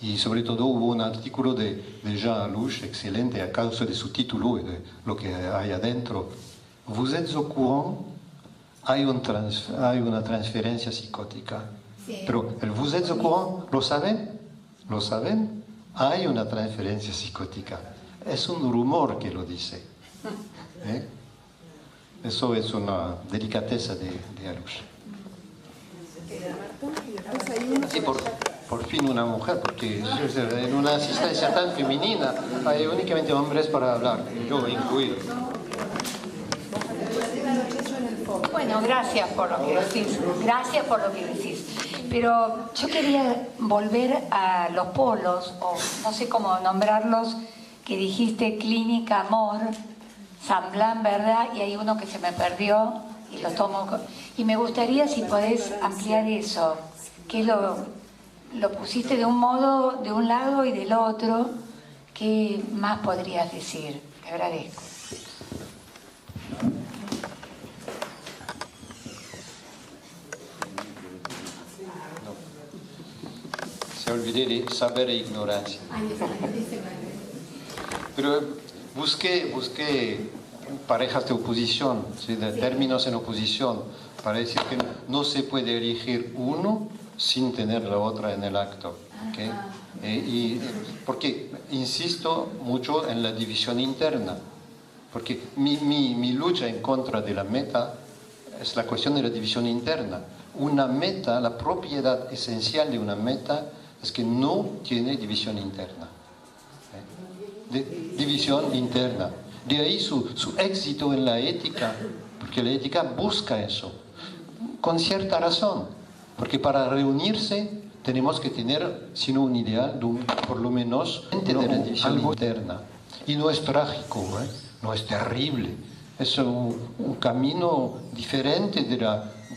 Y sobre todo hubo un artículo de Jean Alouche, excelente, a causa de su título y de lo que hay adentro. ¿Vous êtes au courant? Hay una transferencia psicótica. Sí. Pero el vous êtes au courant, ¿lo saben? ¿Lo saben? Hay una transferencia psicótica. Es un rumor que lo dice. Eso es una delicadeza de Alouche. Sí, por fin una mujer, porque en una asistencia tan femenina hay únicamente hombres para hablar, yo incluido. Bueno, gracias por lo que decís. Pero yo quería volver a los polos, o no sé cómo nombrarlos, que dijiste clínica, amor, Semblant, ¿verdad? Y hay uno que se me perdió y lo tomo. Y me gustaría si podés ampliar eso, que lo pusiste de un modo, de un lado y del otro. ¿Qué más podrías decir? Te agradezco. Se olvidé de saber e ignorancia. Pero busqué parejas de oposición, ¿sí? De términos en oposición, para decir que no se puede elegir uno sin tener la otra en el acto. ¿Okay? Porque insisto mucho en la división interna, porque mi lucha en contra de la meta es la cuestión de la división interna. Una meta, la propiedad esencial de una meta es que no tiene división interna. División interna. De ahí su éxito en la ética, porque la ética busca eso, con cierta razón, porque para reunirse tenemos que tener, sino un ideal, por lo menos, de la división interna. Y no es trágico, no es terrible. Es un camino diferente de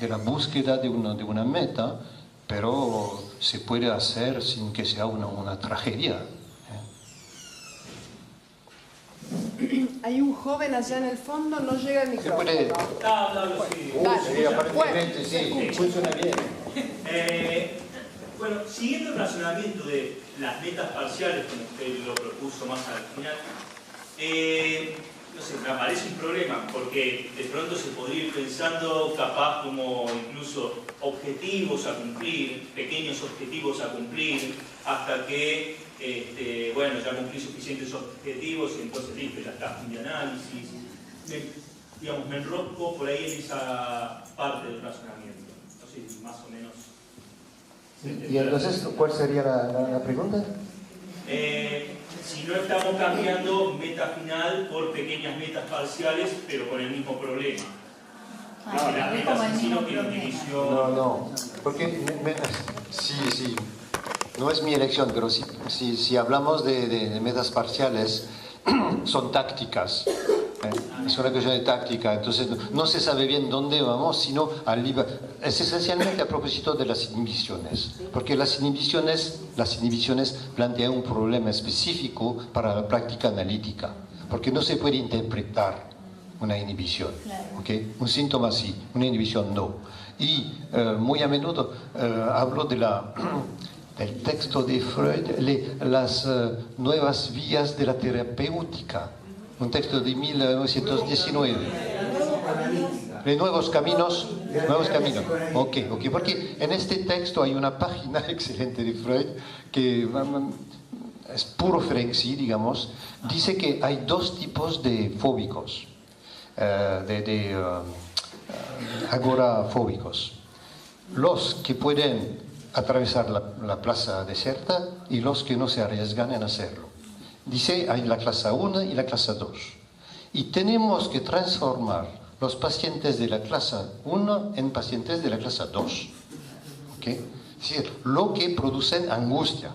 la búsqueda de una meta, pero se puede hacer sin que sea una tragedia. Hay un joven allá en el fondo, no llega el micrófono. Se puede... Sí. Sí, aparentemente sí, funciona bien. Bueno, siguiendo el razonamiento de las metas parciales, como usted lo propuso más al final, no sé, me aparece un problema, porque de pronto se podría ir pensando capaz como incluso objetivos a cumplir, pequeños objetivos a cumplir, hasta que, bueno, ya cumplí suficientes objetivos y entonces listo, ya está, fin de análisis. Me enrosco por ahí en esa parte del razonamiento. No sé, más o menos. ¿Y entonces cuál sería la pregunta? Si no estamos cambiando meta final por pequeñas metas parciales, pero con el mismo problema. Ah, las metas en sí no tienen división. No, porque sí, no es mi elección, pero si hablamos de metas parciales, son tácticas. Es una cuestión de táctica, entonces no se sabe bien dónde vamos, sino es esencialmente a propósito de las inhibiciones, porque las inhibiciones plantean un problema específico para la práctica analítica, porque no se puede interpretar una inhibición, ¿okay? Un síntoma sí, una inhibición no. Y muy a menudo hablo del texto de Freud, las nuevas vías de la terapéutica. Un texto de 1919. De nuevos caminos. Ok, porque en este texto hay una página excelente de Freud que es puro Ferenczi, digamos. Dice que hay dos tipos de fóbicos, agorafóbicos. Los que pueden atravesar la plaza desierta y los que no se arriesgan en hacerlo. Dice, hay la clase 1 y la clase 2. Y tenemos que transformar los pacientes de la clase 1 en pacientes de la clase 2. ¿Okay? Es decir, lo que producen angustia.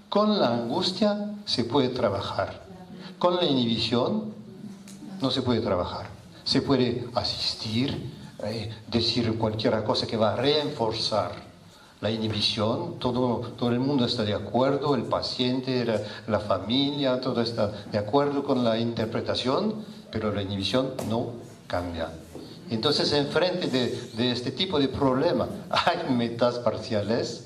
Con la angustia se puede trabajar. Con la inhibición no se puede trabajar. Se puede asistir, decir cualquier cosa que va a reforzar la inhibición, todo el mundo está de acuerdo, el paciente, la familia, todo está de acuerdo con la interpretación, pero la inhibición no cambia. Entonces, enfrente de este tipo de problema hay metas parciales,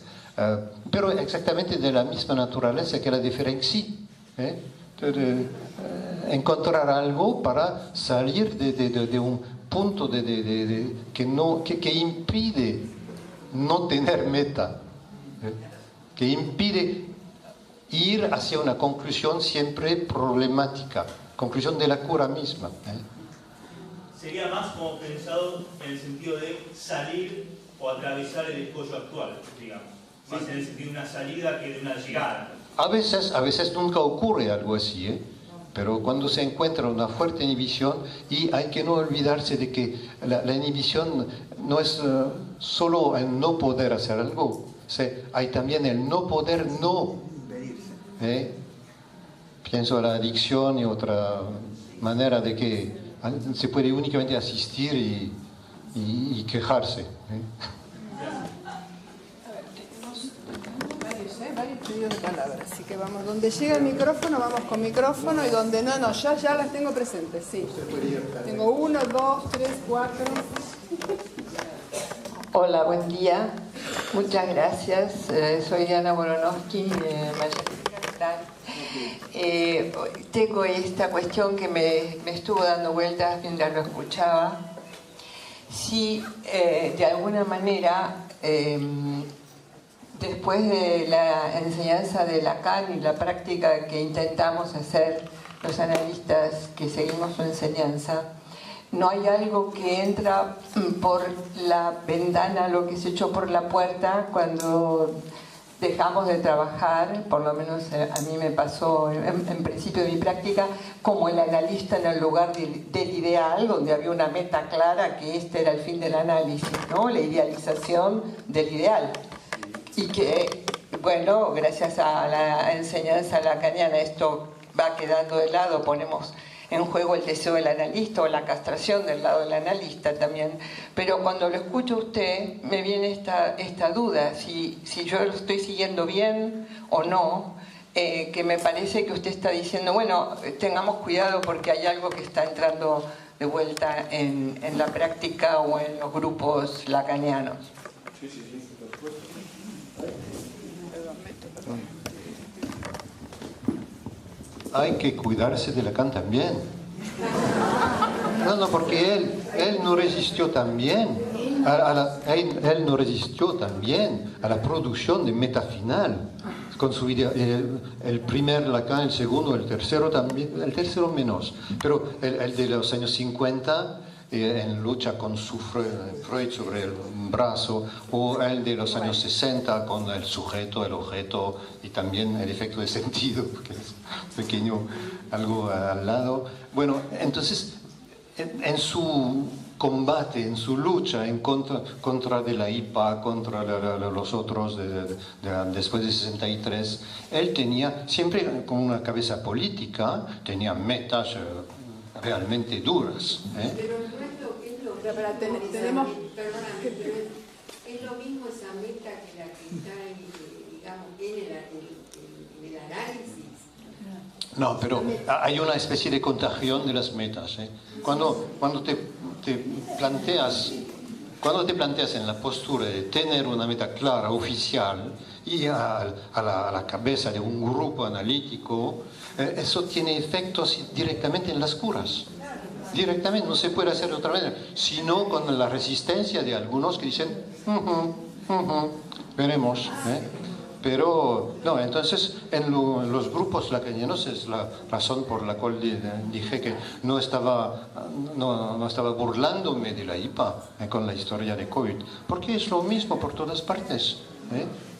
pero exactamente de la misma naturaleza que la de Ferenczi. Encontrar algo para salir de un punto que impide no tener meta, que impide ir hacia una conclusión siempre problemática, conclusión de la cura misma. Sería más como pensado en el sentido de salir o atravesar el escollo actual, digamos. Más en el sentido de una salida que de una llegada. A veces nunca ocurre algo así, pero cuando se encuentra una fuerte inhibición, y hay que no olvidarse de que la inhibición no es solo el no poder hacer algo, hay también el no poder no. Pienso en la adicción y otra manera de que se puede únicamente asistir y quejarse. Varios pedidos de palabra, así que vamos, donde llega el micrófono, vamos con micrófono, y donde no, ya las tengo presentes, sí. Tengo 1, 2, 3, 4. Hola, buen día. Muchas gracias. Soy Diana Boronowski, tengo esta cuestión que me estuvo dando vueltas mientras lo escuchaba. Si de alguna manera, después de la enseñanza de Lacan y la práctica que intentamos hacer los analistas que seguimos su enseñanza, no hay algo que entra por la ventana, lo que se echó por la puerta cuando dejamos de trabajar, por lo menos a mí me pasó en principio de mi práctica, como el analista en el lugar del ideal, donde había una meta clara que este era el fin del análisis, ¿no? La idealización del ideal. y que, bueno, gracias a la enseñanza lacaniana esto va quedando de lado, ponemos en juego el deseo del analista o la castración del lado del analista también. Pero cuando lo escucho a usted, me viene esta duda, si yo lo estoy siguiendo bien o no, que me parece que usted está diciendo, bueno, tengamos cuidado porque hay algo que está entrando de vuelta en la práctica o en los grupos lacanianos. Sí, por supuesto. Hay que cuidarse de Lacan también. No, porque él no resistió también él no resistió también a la producción de Metafinal con su idea, el primer Lacan, el segundo, el tercero también, el tercero menos, pero el de los años 50 en lucha con su Freud sobre el brazo, o el de los años 60 con el sujeto, el objeto y también el efecto de sentido, que es pequeño, algo al lado. Bueno, entonces, en su combate, en su lucha en contra de la IPA, contra los otros después de 63, él tenía siempre con una cabeza política, tenía metas realmente duras. Pero no es lo que tenemos... es lo mismo esa meta que la que está, digamos, en el análisis. No, pero hay una especie de contagión de las metas. Cuando te planteas en la postura de tener una meta clara, oficial, y a la cabeza de un grupo analítico, eso tiene efectos directamente en las curas. Directamente, no se puede hacer de otra manera, sino con la resistencia de algunos que dicen, veremos. Pero, no, entonces en los grupos lacanianos es la razón por la cual dije que no estaba burlándome de la IPA con la historia de COVID, porque es lo mismo por todas partes.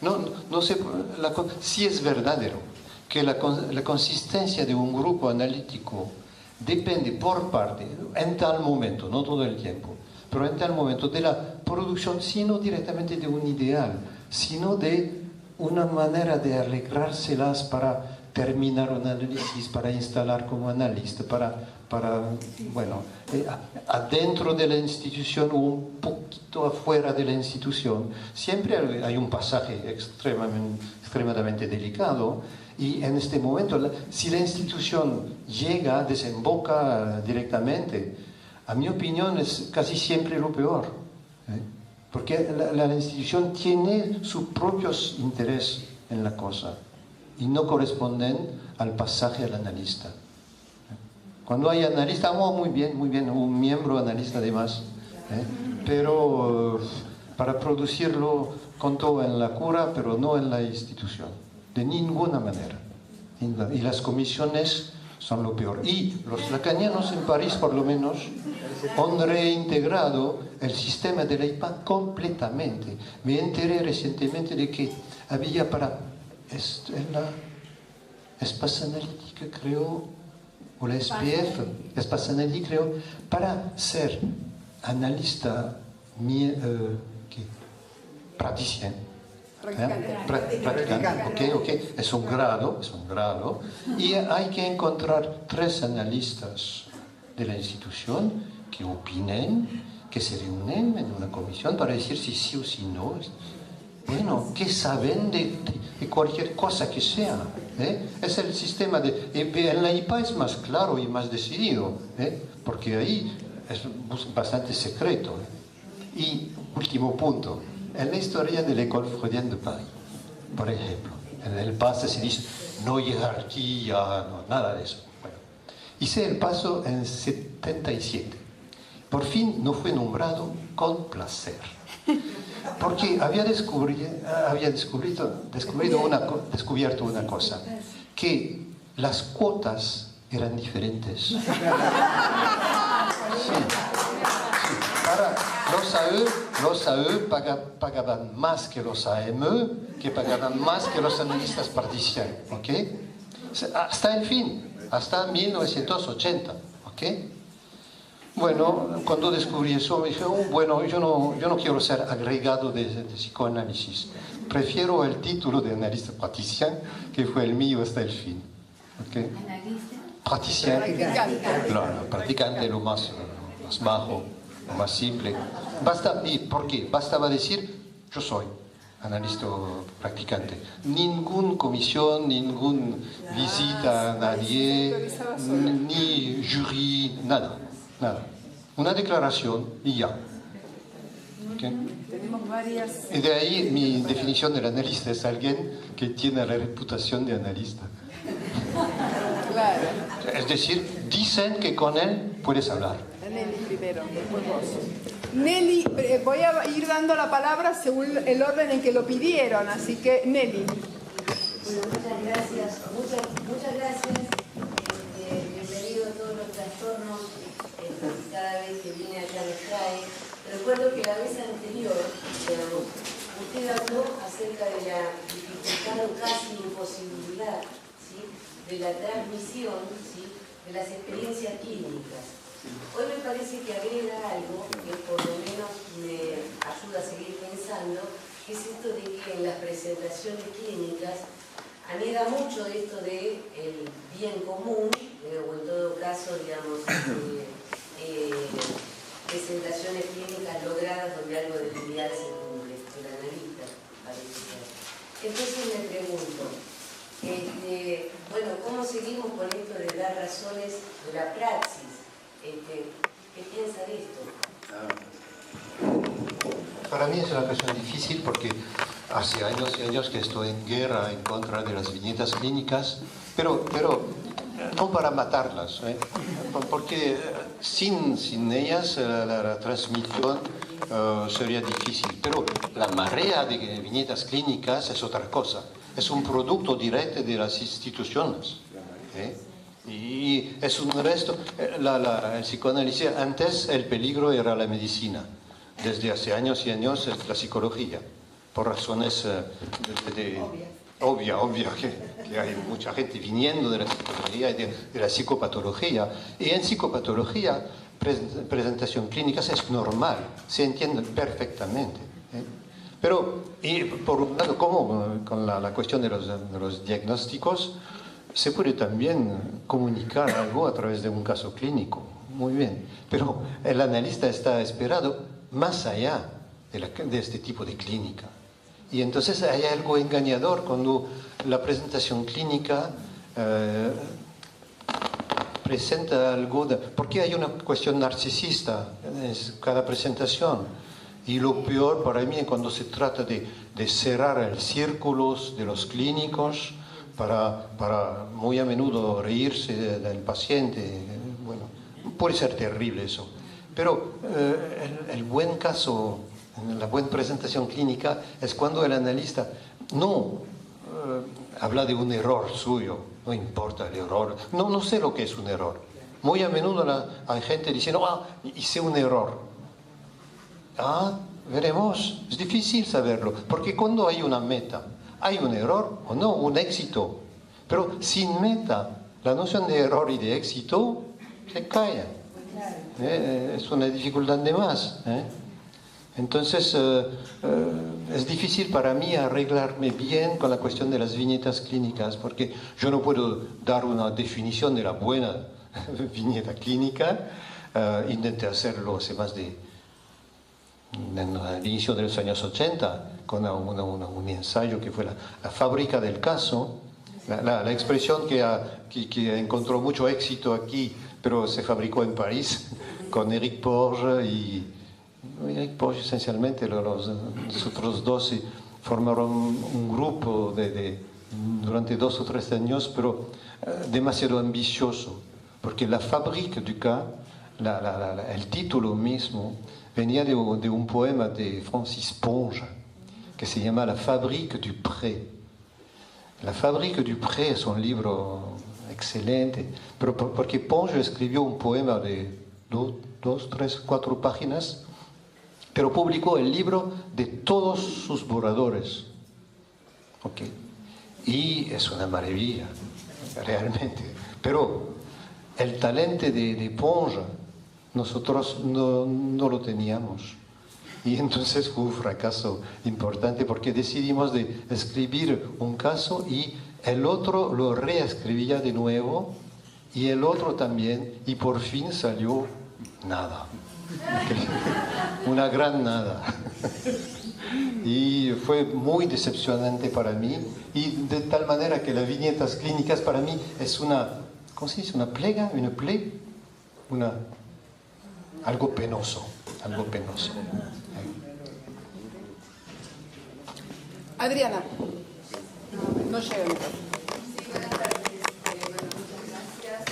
No sé, si es verdadero que la consistencia de un grupo analítico depende por parte, en tal momento, no todo el tiempo, pero en tal momento de la producción, sino directamente de un ideal, sino de una manera de arreglárselas para terminar un análisis, para instalar como analista, bueno, adentro de la institución o un poquito afuera de la institución. Siempre hay un pasaje extremadamente delicado, y en este momento, si la institución desemboca directamente, a mi opinión es casi siempre lo peor. Porque la institución tiene sus propios intereses en la cosa y no corresponden al pasaje al analista. Cuando hay analista, muy bien, un miembro analista además, pero para producirlo contó en la cura, pero no en la institución, de ninguna manera. Y las comisiones son lo peor. Y los lacanianos en París, por lo menos, han reintegrado el sistema de la IPA completamente. Me enteré recientemente de que había en la Espace Analytique, creo, o la SPF, Espace Analytique, creo, para ser analista practicante. Okay. Es un grado, y hay que encontrar 3 analistas de la institución que opinen, que se reúnen en una comisión para decir si sí o si no. Bueno, que saben de cualquier cosa que sea. Es el sistema en la IPA es más claro y más decidido, porque ahí es bastante secreto. Y último punto, en la historia de la École Freudienne de París, por ejemplo, en el paso se dice no jerarquía, no, nada de eso. Bueno, hice el paso en 77. Por fin no fue nombrado con placer, porque había descubierto una cosa, que las cuotas eran diferentes. Sí. Para los AE pagaban más que los AME, que pagaban más que los analistas participantes, ¿ok? Hasta el fin, hasta 1980, ¿ok? bueno, cuando descubrí eso me dije, bueno, yo no quiero ser agregado de psicoanálisis. Prefiero el título de analista praticien, que fue el mío hasta el fin. ¿Okay? Praticien, claro, practicante, lo más bajo, lo más simple. ¿Y por qué? Bastaba decir, yo soy analista practicante. Ningún comisión, ningún visita a nadie, ni jury, nada. Una declaración y ya. ¿Okay? Tenemos varias. Y de ahí mi definición del analista es alguien que tiene la reputación de analista. Claro. Es decir, dicen que con él puedes hablar. Nelly primero, después vos. Nelly, voy a ir dando la palabra según el orden en que lo pidieron, así que Nelly. Bueno, muchas gracias. Muchas gracias. Bienvenido a todos los trastornos. Cada vez que viene acá les trae. Recuerdo que la vez anterior, usted habló acerca de la dificultad o casi imposibilidad, ¿sí?, de la transmisión, ¿sí?, de las experiencias clínicas. Hoy me parece que agrega algo que por lo menos me ayuda a seguir pensando, que es esto de que en las presentaciones clínicas anida mucho esto de el bien común, o en todo caso, digamos, presentaciones clínicas logradas donde algo del ideal se cumple, el analista parece ser. Entonces me pregunto, bueno, ¿cómo seguimos con esto de dar razones de la praxis? ¿Qué piensa de esto? Para mí es una cuestión difícil porque hace años y años que estoy en guerra en contra de las viñetas clínicas, pero no para matarlas, porque sin ellas la transmisión sería difícil. Pero la marea de viñetas clínicas es otra cosa, es un producto directo de las instituciones. Y es un resto, el psicoanálisis, antes el peligro era la medicina, desde hace años y años es la psicología, por razones obvia que hay mucha gente viniendo de la psicología y de la psicopatología, y en psicopatología presentación clínica es normal, se entiende perfectamente. Pero, y por un lado, como con la cuestión de los diagnósticos, se puede también comunicar algo a través de un caso clínico, muy bien, pero el analista está esperado más allá de este tipo de clínica. Y entonces hay algo engañador cuando la presentación clínica presenta algo, porque hay una cuestión narcisista en cada presentación. Y lo peor para mí es cuando se trata de cerrar el círculo de los clínicos, para muy a menudo reírse del paciente. Bueno, puede ser terrible eso. Pero el buen caso, la buena presentación clínica es cuando el analista no habla de un error suyo, no importa el error, no sé lo que es un error. Muy a menudo hay gente diciendo, hice un error. Veremos, es difícil saberlo, porque cuando hay una meta, hay un error o no, un éxito. Pero sin meta, la noción de error y de éxito se cae. Es una dificultad de más. Entonces, es difícil para mí arreglarme bien con la cuestión de las viñetas clínicas, porque yo no puedo dar una definición de la buena viñeta clínica. Intenté hacerlo hace más en el inicio de los años 80, con un ensayo que fue la fábrica del caso, la expresión que encontró mucho éxito aquí, pero se fabricó en París, con Eric Porges Eric Porges esencialmente, los otros dos formaron un grupo durante 2 o 3 años, pero demasiado ambicioso, porque la Fabrique du cas, el título mismo, venía de un poema de Francis Ponge, que se llama La Fabrique du Pré. La Fabrique du Pré es un libro excelente, pero porque Ponge escribió un poema de 2, 3, 4 páginas, pero publicó el libro de todos sus borradores. Y es una maravilla, realmente. Pero el talento de Ponge nosotros no lo teníamos. Y entonces fue un fracaso importante porque decidimos de escribir un caso y el otro lo reescribía de nuevo y el otro también, y por fin salió nada. Una gran nada. Y fue muy decepcionante para mí, y de tal manera que las viñetas clínicas para mí es una, ¿cómo se dice? Una plega, algo penoso, algo penoso. Adriana, no llega el micrófono. Sí, buenas tardes. Muchas gracias.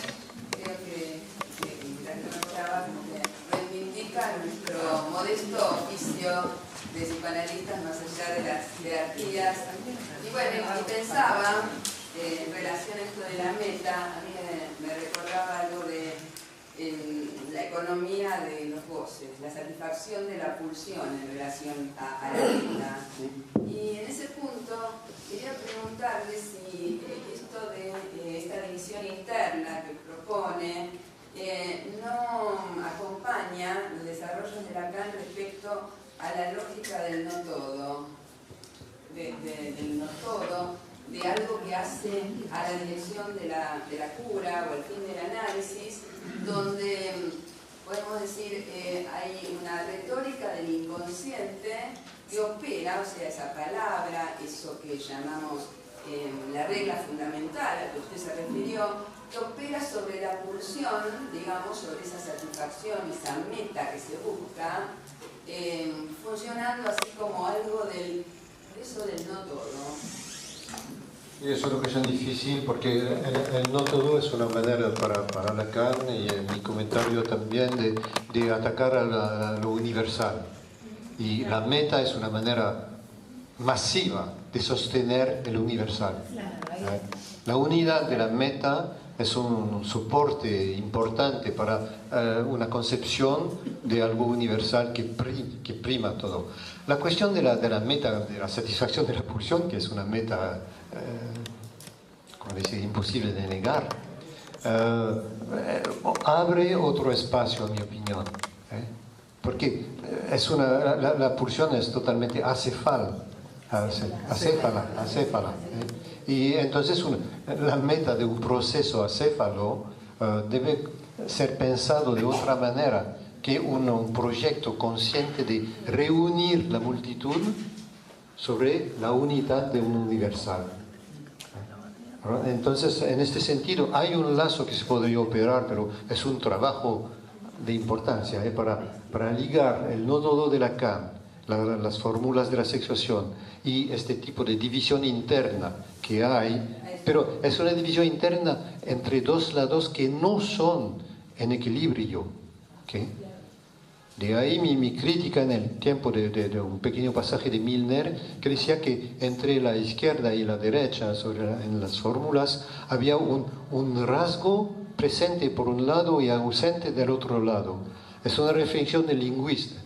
Creo que la que nos trabaja reivindica nuestro modesto oficio de psicoanalistas más allá de las jerarquías. Y bueno, y pensaba, en relación a esto de la meta, a mí me recordaba algo de la economía de los goces, la satisfacción de la pulsión en relación a la meta. Y en ese punto quería preguntarle si esto de esta división interna que propone no acompaña los desarrollos de Lacan respecto a la lógica del no todo, del no todo, de algo que hace a la dirección de la cura o el fin del análisis, donde podemos decir hay una retórica del inconsciente que opera, o sea, esa palabra, eso que llamamos la regla fundamental a la que usted se refirió, que opera sobre la pulsión, digamos, sobre esa satisfacción, esa meta que se busca, funcionando así como algo eso del no todo. Y eso es lo que es difícil, porque el no todo es una manera para Lacan, y en mi comentario también, de atacar a lo universal. Y la meta es una manera masiva de sostener el universal. La unidad de la meta es un soporte importante para una concepción de algo universal que prima todo. La cuestión de la meta, de la satisfacción de la pulsión, que es una meta como decir, imposible de negar, abre otro espacio, en mi opinión, porque la pulsión es totalmente acéfala, y entonces la meta de un proceso acéfalo debe ser pensado de otra manera que un proyecto consciente de reunir la multitud sobre la unidad de un universal. Entonces, en este sentido, hay un lazo que se podría operar, pero es un trabajo de importancia para ligar el no todo de Lacan, las fórmulas de la sexuación y este tipo de división interna que hay, pero es una división interna entre dos lados que no son en equilibrio. ¿Okay? De ahí mi crítica en el tiempo de un pequeño pasaje de Milner, que decía que entre la izquierda y la derecha en las fórmulas había un rasgo presente por un lado y ausente del otro lado. Es una reflexión del lingüista.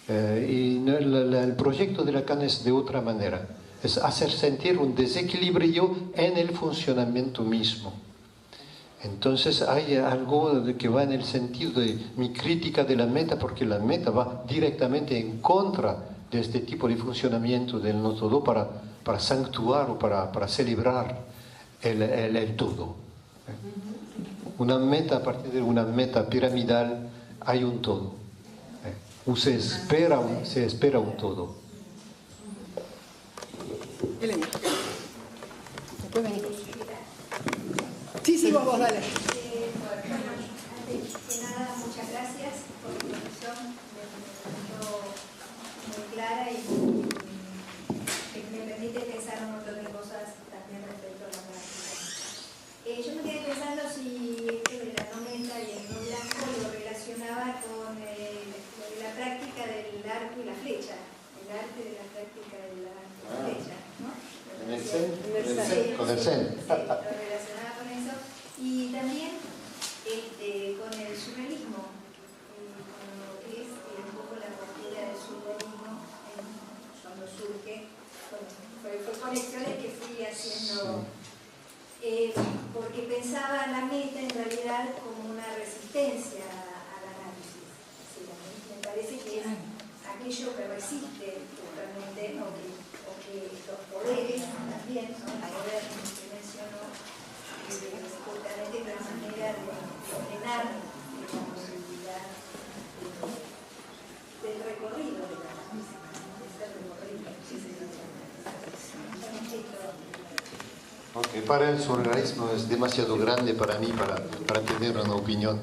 Y el proyecto de Lacan es de otra manera. Es hacer sentir un desequilibrio en el funcionamiento mismo. Entonces hay algo que va en el sentido de mi crítica de la meta, porque la meta va directamente en contra de este tipo de funcionamiento del no todo para sanctuar o para celebrar el todo. Una meta, a partir de una meta piramidal, hay un todo. O se espera un todo. Elena. Después venimos. Sí, vos, dale. Bueno, antes que nada, muchas gracias por la introducción. Me pareció muy clara y me permite pensar un montón de cosas también respecto a la práctica. Yo me quedé pensando si esto de la no meta y el no blanco lo relacionaba con la práctica del arco y la flecha, el arte de la práctica del arco y la flecha, ¿no? Con el Zen. Sí, lo relacionaba con eso. Y también con el surrealismo, con lo que es un poco la postura del surrealismo cuando surge, fue conexiones que fui haciendo, porque pensaba la meta en realidad como una resistencia al análisis. parece que es aquello que resiste justamente, o que los poderes también, ¿no? El poder que se mencionó, justamente es una manera de ordenar la posibilidad del recorrido de la música, de ese recorrido. Okay, para el surrealismo es demasiado grande para mí para tener una opinión.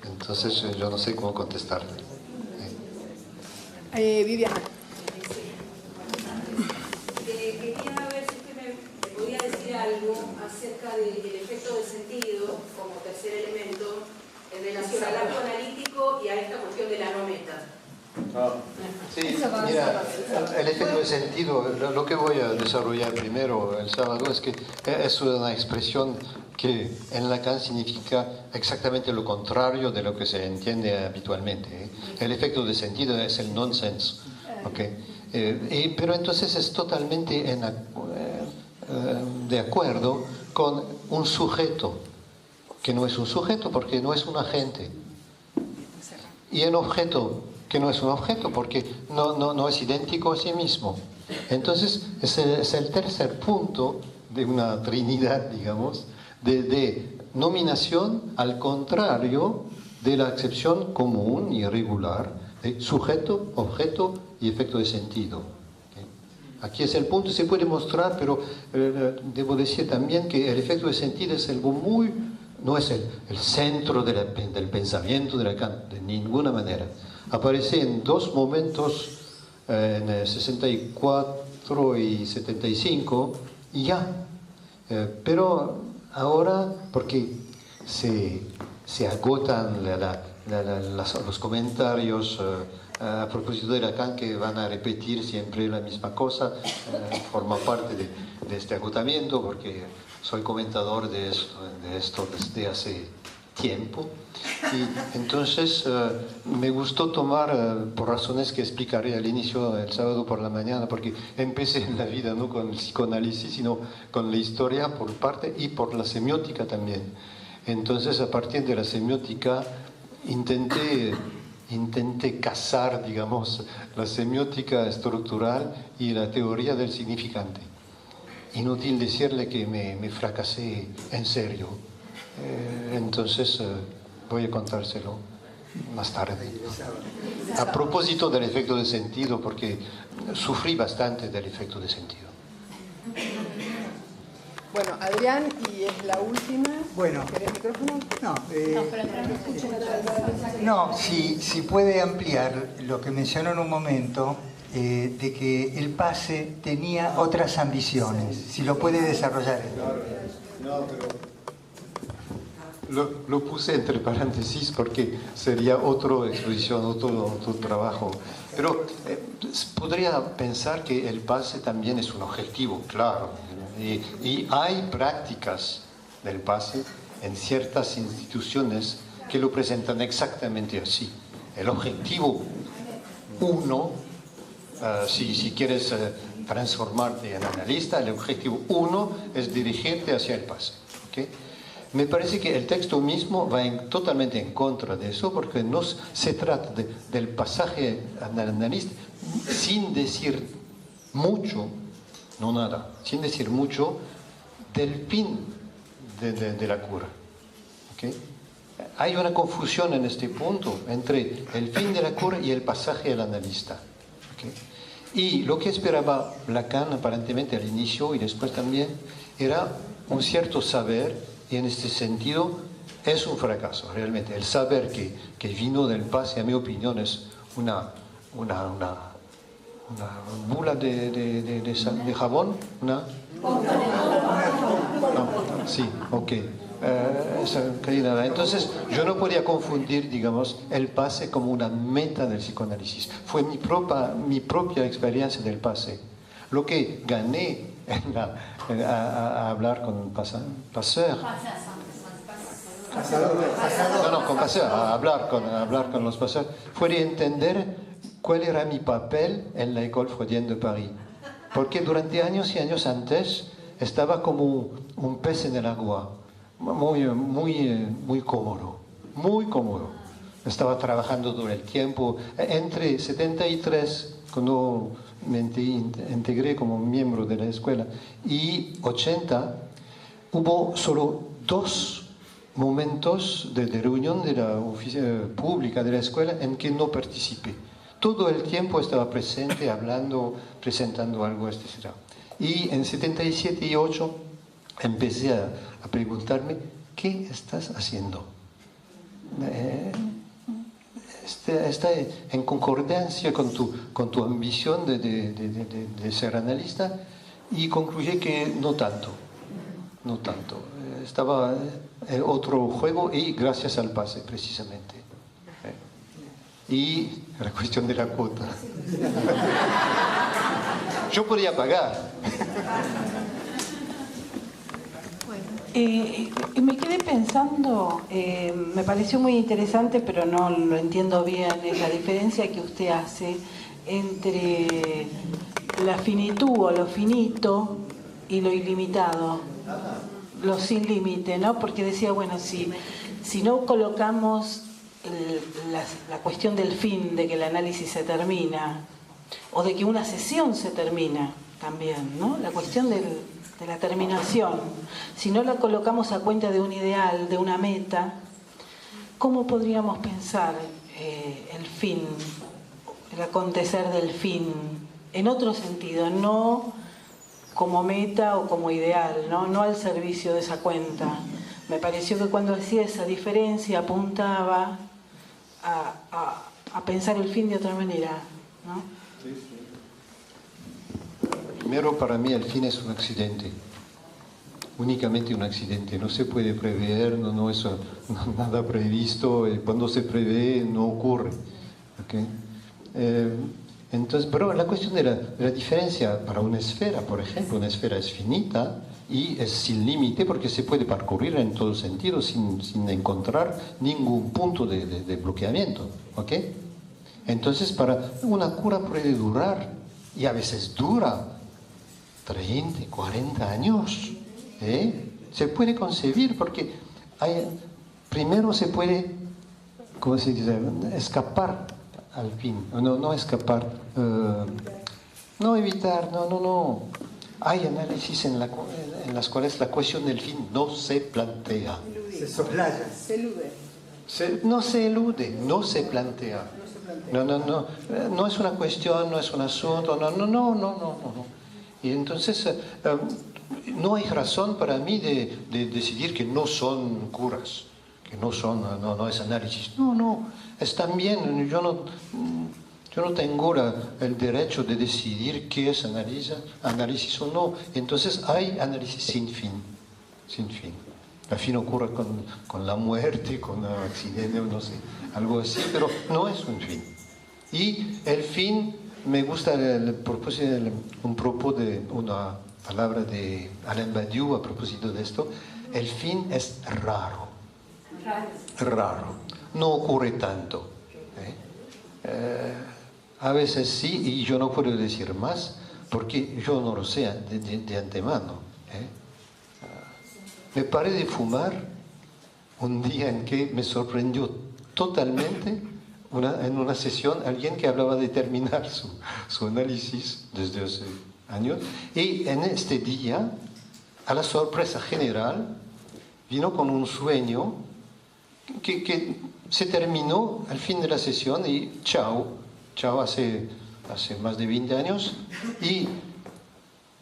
Entonces yo no sé cómo contestar. Viviana. Quería ver si usted me podía decir algo acerca del efecto de sentido como tercer elemento en relación al acto analítico y a esta cuestión de la no meta. Sí, mira, el efecto de sentido, lo que voy a desarrollar primero el sábado es que es una expresión que en Lacan significa exactamente lo contrario de lo que se entiende habitualmente. El efecto de sentido es el nonsense, ¿okay? Pero entonces es totalmente de acuerdo con un sujeto, que no es un sujeto porque no es un agente, y un objeto que no es un objeto porque no es idéntico a sí mismo. Entonces es el tercer punto de una trinidad, digamos, de nominación al contrario de la acepción común y regular de sujeto, objeto y efecto de sentido. Aquí es el punto, se puede mostrar, pero debo decir también que el efecto de sentido es algo no es el centro del pensamiento de Lacan, de ninguna manera. Aparece en dos momentos, en el 64 y 75, y ya. Pero ahora, porque se agotan los comentarios a propósito de Lacan, que van a repetir siempre la misma cosa, forma parte de este agotamiento, porque soy comentador de esto desde hace tiempo. Y entonces me gustó tomar, por razones que explicaré al inicio el sábado por la mañana, porque empecé en la vida no con el psicoanálisis, sino con la historia por parte y por la semiótica también. Entonces, a partir de la semiótica, intenté casar, digamos, la semiótica estructural y la teoría del significante. Inútil decirle que me fracasé en serio. Entonces voy a contárselo más tarde. A propósito del efecto de sentido, porque sufrí bastante del efecto de sentido. Bueno, Adrián, y es la última. Bueno. ¿Querés micrófono? No, pero atrás no escuchan atrás. No, si puede ampliar lo que mencionó en un momento, de que el pase tenía otras ambiciones, si lo puede desarrollar. No, pero lo puse entre paréntesis porque sería otra exposición, otro trabajo. Pero podría pensar que el pase también es un objetivo, claro. Y hay prácticas del pase en ciertas instituciones que lo presentan exactamente así. El objetivo 1, si quieres transformarte en analista, el objetivo 1 es dirigirte hacia el pase. ¿Okay? Me parece que el texto mismo va totalmente en contra de eso, porque no se trata del pasaje al analista sin decir mucho, no nada, sin decir mucho del fin de la cura. ¿Okay? Hay una confusión en este punto entre el fin de la cura y el pasaje al analista. ¿Okay? Y lo que esperaba Lacan aparentemente al inicio y después también era un cierto saber, y en este sentido es un fracaso realmente. El saber que vino del pase, a mi opinión, es una bula de jabón, ¿una? No, sí, ok. Entonces yo no podía confundir, digamos, el pase como una meta del psicoanálisis. Fue mi propia experiencia del pase lo que gané a hablar con Passeur. No, con Passeur, a hablar con los Passeur, fue de entender cuál era mi papel en la École Freudienne de París. Porque durante años y años antes estaba como un pez en el agua, muy cómodo, muy cómodo. estaba trabajando todo el tiempo. Entre 73, cuando me integré como miembro de la escuela, y 80, hubo solo 2 momentos de reunión de la oficina pública de la escuela en que no participé. Todo el tiempo estaba presente, hablando, presentando algo, etc. Y en 77 y 8 empecé a preguntarme, ¿qué estás haciendo? Está en concordancia con tu ambición de ser analista, y concluí que no tanto. Estaba en otro juego, y gracias al pase, precisamente. Y la cuestión de la cuota. Yo podía pagar. Me quedé pensando, me pareció muy interesante, pero no lo entiendo bien, es la diferencia que usted hace entre la finitud o lo finito y lo ilimitado, lo sin límite, ¿no? Porque decía, bueno, si no colocamos la cuestión del fin, de que el análisis se termina, o de que una sesión se termina también, ¿no? La cuestión de la terminación, si no la colocamos a cuenta de un ideal, de una meta, ¿cómo podríamos pensar el fin, el acontecer del fin, en otro sentido, no como meta o como ideal, no al servicio de esa cuenta? Me pareció que cuando hacía esa diferencia apuntaba a pensar el fin de otra manera, ¿no? Primero, para mí el fin es un accidente, únicamente un accidente, no se puede prever, no es nada previsto, cuando se prevé no ocurre. ¿Okay? Entonces, pero la cuestión de la diferencia para una esfera, por ejemplo, una esfera es finita y es sin límite porque se puede parcurrir en todo sentido sin encontrar ningún punto de bloqueamiento. ¿Okay? Entonces, para una cura puede durar, y a veces dura 30, 40 años. Se puede concebir porque primero se puede, ¿cómo se dice?, escapar al fin, no escapar, no evitar, no. Hay análisis en las cuales la cuestión del fin no se plantea. Se soslaya. Se elude. No se elude, no se plantea. No es una cuestión, no es un asunto, no. Y entonces no hay razón para mí de decidir que no son curas, que no es análisis. No, están bien. Yo no tengo el derecho de decidir qué es análisis o no. Entonces hay análisis sin fin. El fin ocurre con la muerte, con el accidente, no sé, algo así, pero no es un fin. Y el fin, me gusta un propósito de una palabra de Alain Badiou a propósito de esto. El fin es raro. No ocurre tanto. A veces sí, y yo no puedo decir más porque yo no lo sé de antemano. Me paré de fumar un día en que me sorprendió totalmente en una sesión alguien que hablaba de terminar su análisis desde hace años, y en este día, a la sorpresa general, vino con un sueño que se terminó al fin de la sesión y chao hace más de 20 años, y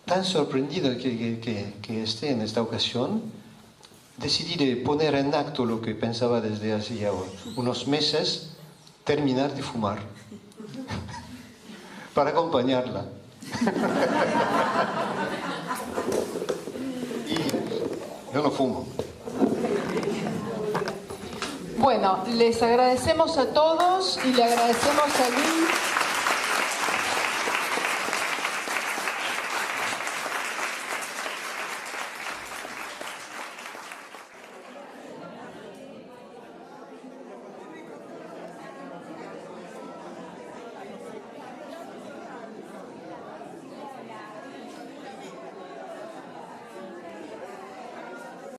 tan sorprendido que esté en esta ocasión, decidí de poner en acto lo que pensaba desde hace ya unos meses, terminar de fumar, para acompañarla. Y yo no fumo. Bueno, les agradecemos a todos y le agradecemos a Luis.